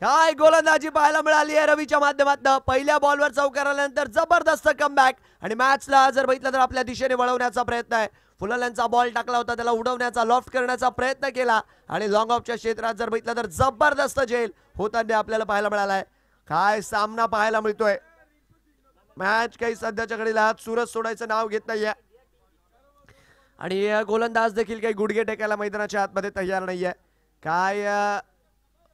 काय गोलंदाजी पाहायला मिळाली आहे रवीच्या माध्यमातून. पहिल्या बॉलवर चौकार आल्यानंतर जबरदस्त कमबॅक आणि मॅचला जर बघितलं तर आपल्या दिशेने वळवण्याचा प्रयत्न आहे. फुलरचा बॉल टाकला होता, त्याला उडवण्याचा, लॉफ्ट करण्याचा प्रयत्न केला आणि लॉंग ऑफच्या क्षेत्रात जर बघितलं तर जबरदस्त झेल होताना आपल्याला पाहायला मिळालाय. काय सामना पाहायला मिळतोय. मॅच काही सध्याच्या घडीला सुरत सोडायचं नाव घेत नाहीये आणि गोलंदाज देखील काही गुडघे टेकायला मैदानाच्या आतमध्ये तयार नाहीये. काय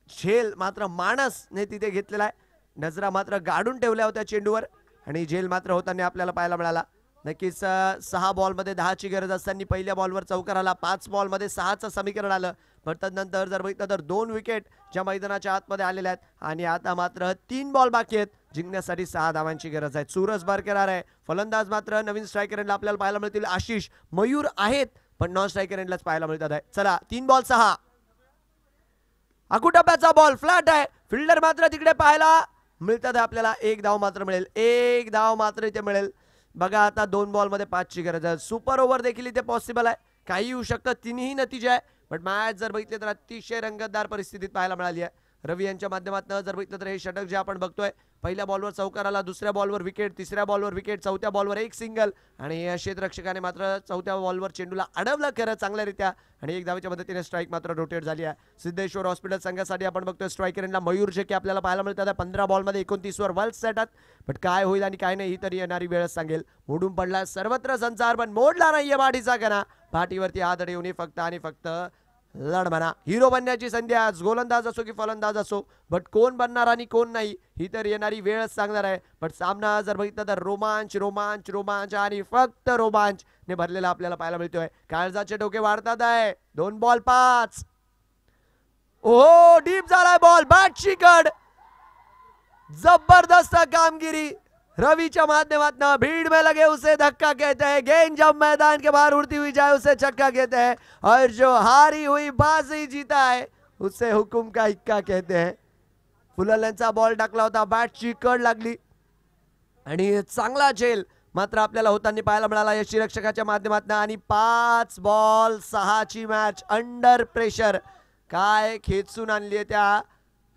झेल मात्र माणसने तिथे घेतलेला आहे. नजरा मात्र गाडून ठेवल्या होत्या चेंडूवर आणि झेल मात्र होताना आपल्याला पाहायला मिळाला. नक्कीच 6 बॉलमध्ये 10 ची गरज असताना पहिल्या बॉलवर चौकार आला. 5 बॉलमध्ये 6चं समीकरण आलं. पण तदनंतर जर बघितलं तर 2 विकेट ज्या मैदानाच्या आतमध्ये आलेल्या आहेत आणि आता मात्र 3 बॉल बाकी आहेत. जिंकण्यासाठी 6 धावांची गरज आहे. चुरस बरकरार आहे. फलंदाज मात्र नवीन स्ट्रायकर एंडला आपल्याला पाहायला मिळतील. आशिष मयूर आहेत पण नॉन स्ट्रायकर एंडलाच पाहायला मिळतात आहे. चला 3 बॉल 6. अकुटप्प्याचा बॉल फ्लॅट आहे. फिल्डर मात्र तिकडे पाहायला मिळतात आहे. आपल्याला 1 धाव मात्र मिळेल. 1 धाव मात्र इथे मिळेल. बघा आता 2 बॉल मध्ये 5 ची गरज आहे. सुपर ओव्हर देखील इथे पॉसिबल आहे. काही होऊ शकतं. तिन्ही नतीजे आहे. पण मॅच जर बघितले तर अतिशय रंगतदार परिस्थितीत पाहायला मिळाली आहे. रवी यांच्या माध्यमातून जर बघितलं तर हे षटक जे आपण बघतोय, पहिल्या बॉलवर चौकार आला, दुसऱ्या बॉलवर विकेट, तिसऱ्या बॉलवर विकेट, चौथ्या बॉलवर 1 सिंगल आणि या क्षेत्ररक्षकाने मात्र चौथ्या बॉलवर चेंडूला अडवलं खरं चांगल्यारीत्या आणि 1 धावेच्या मदतीने स्ट्राईक मात्र रोटेट झाली आहे. सिद्धेश्वर हॉस्पिटल संघासाठी आपण बघतोय स्ट्रायकर एंडला मयूर जे की आपल्याला पाहायला मिळतात 15 बॉलमध्ये 29 वर वर्ल्ड सेटात. पण काय होईल आणि काय नाही ही तरी येणारी वेळच सांगेल. मोडून पडला सर्वत्र संसार पण मोडला नाहीये पाठीचा कणा. पाठीवरती आदळ येऊन फक्त आणि फक्त लढ म्हणा. हिरो बनण्याची संधी आज गोलंदाज असो की फलंदाज असो, बट कोण बनणार आणि कोण नाही ही तर येणारी वेळच सांगणार आहे. पण सामना जर बघितला तर रोमांच रोमांच रोमांच आणि फक्त रोमांच ने भरलेला आपल्याला पाहायला मिळतोय. काळजाचे डोके वाढतात आहे. 2 बॉल 5. ओ डीप झालाय बॉल. बॅटची कड. जबरदस्त कामगिरी रविच्या माध्यमातून. भीड़ में लगे उसे धक्का कहते हैं. गेंद जब मैदान के बाहर उड़ती हुई जाए उसे छक्का कहते हैं और जो हारी हुई बाजी जीता है उसे हुकुम का इक्का कहते हैं. फुलरचा बॉल टाकला होता, बॅटची कड लागली आणि चांगला झेल मात्र आपल्याला होताना पाहायला मिळाला यष्टीरक्षकाच्या माध्यमातून. आणि 5 बॉल 6 ची मॅच अंडर प्रेशर. काय खेचून आणली आहे त्या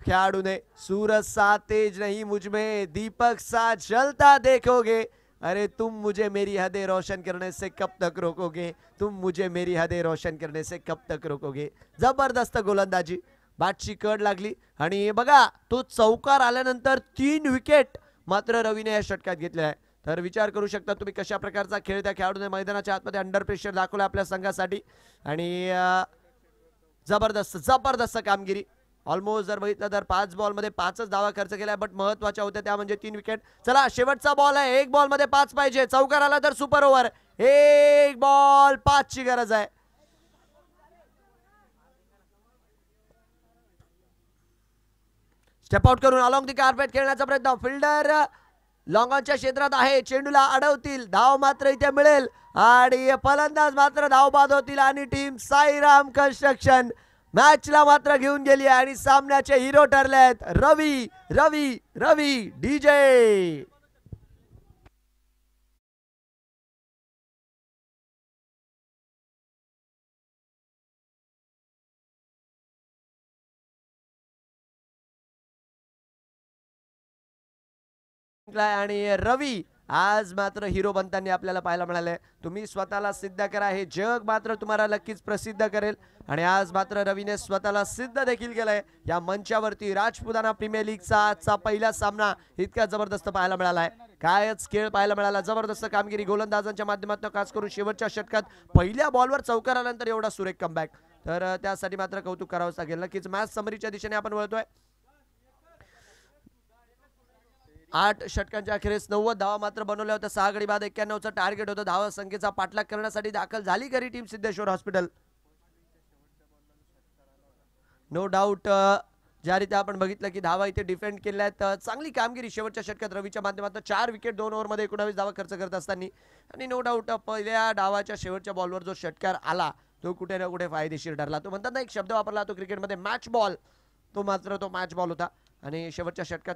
खिलाड़ू ने. सूरज सा तेज नहीं मुझमें, दीपक सा जलता देखोगे, अरे तुम मुझे मेरी हदें रोशन करने से कब तक रोकोगे, तुम मुझे मेरी हदें रोशन करने से कब तक रोकोगे. जबरदस्त गोलंदाजी. बॅटची कड लागली आणि बघा तो चौकार आल्यानंतर 3 विकेट मात्र रवीने या षटकात घेतले आहे. तर विचार करू शकता तुम्ही कशा प्रकारचा खेळ त्या खेळाडूने मैदानाच्या आतमध्ये अंडर प्रेशर दाखवला आपल्या संघासाठी आणि जबरदस्त जबरदस्त कामगिरी. ऑलमोस्ट जर बघितलं तर 5 बॉल मध्ये 5च धावा खर्च केलाय, बट महत्वाच्या होत्या त्या म्हणजे 3 विकेट. चला शेवटचा बॉल आहे. 1 बॉल मध्ये 5 पाहिजे. चौकार आला तर सुपर ओव्हर. 1 बॉल 5 ची गरज आहे. स्टेप आउट करून अलॉंग दी कार्पेट खेळण्याचा प्रयत्न. फिल्डर लॉंग ऑनच्या क्षेत्रात आहे. चेंडूला अडवतील, धाव मात्र इथे मिळेल आणि फलंदाज मात्र धाव बाद होतील आणि टीम साईराम कन्स्ट्रक्शन मॅचला मात्र घेऊन गेली आणि सामन्याचे हिरो ठरले आहेत रवी रवी रवी डीजे. आणि रवी आज मात्र हिरो बनताना आपल्याला पाहायला मिळालंय. तुम्ही स्वतःला सिद्ध करा, हे जग मात्र तुम्हाला नक्कीच प्रसिद्ध करेल. आणि आज मात्र रवीने स्वतःला सिद्ध देखील केलंय या मंचावरती. राजपुताना प्रीमियर लीगचा आजचा पहिला सामना इतका जबरदस्त पाहायला मिळालाय. कायच खेळ पाहायला मिळाला. जबरदस्त कामगिरी गोलंदाजांच्या माध्यमातून, खास करून शेवटच्या षटकात पहिल्या बॉलवर चौकार आल्यानंतर एवढा सुरेख कमबॅक. तर त्यासाठी मात्र कौतुक करावंच लागेल. नक्कीच मॅच समरीच्या दिशेने आपण वळतोय. 8 षटकांच्या अखेरीस 90 धावा मात्र बनवल्या होत्या. 6 गडी बाद 91चं टार्गेट होतं. धावा संख्येचा पाठलाग करण्यासाठी दाखल झाली खरी team Siddheshwar hospital. No doubt ज्या रीती आपण बघितलं की धावा इथे डिफेंड केल्या आहेत. चांगली कामगिरी शेवटच्या षटकात रवीच्या माध्यमातून. 4 विकेट 2 ओव्हरमध्ये 19 धावा खर्च करत असताना. आणि नो डाऊट पहिल्या डावाच्या शेवटच्या बॉलवर जो षटकार आला तो कुठे ना कुठे फायदेशीर ठरला. तो म्हणतात ना, एक शब्द वापरला तो क्रिकेटमध्ये, मॅच बॉल. तो मात्र तो मॅच बॉल होता. आणि शेवटच्या षटकात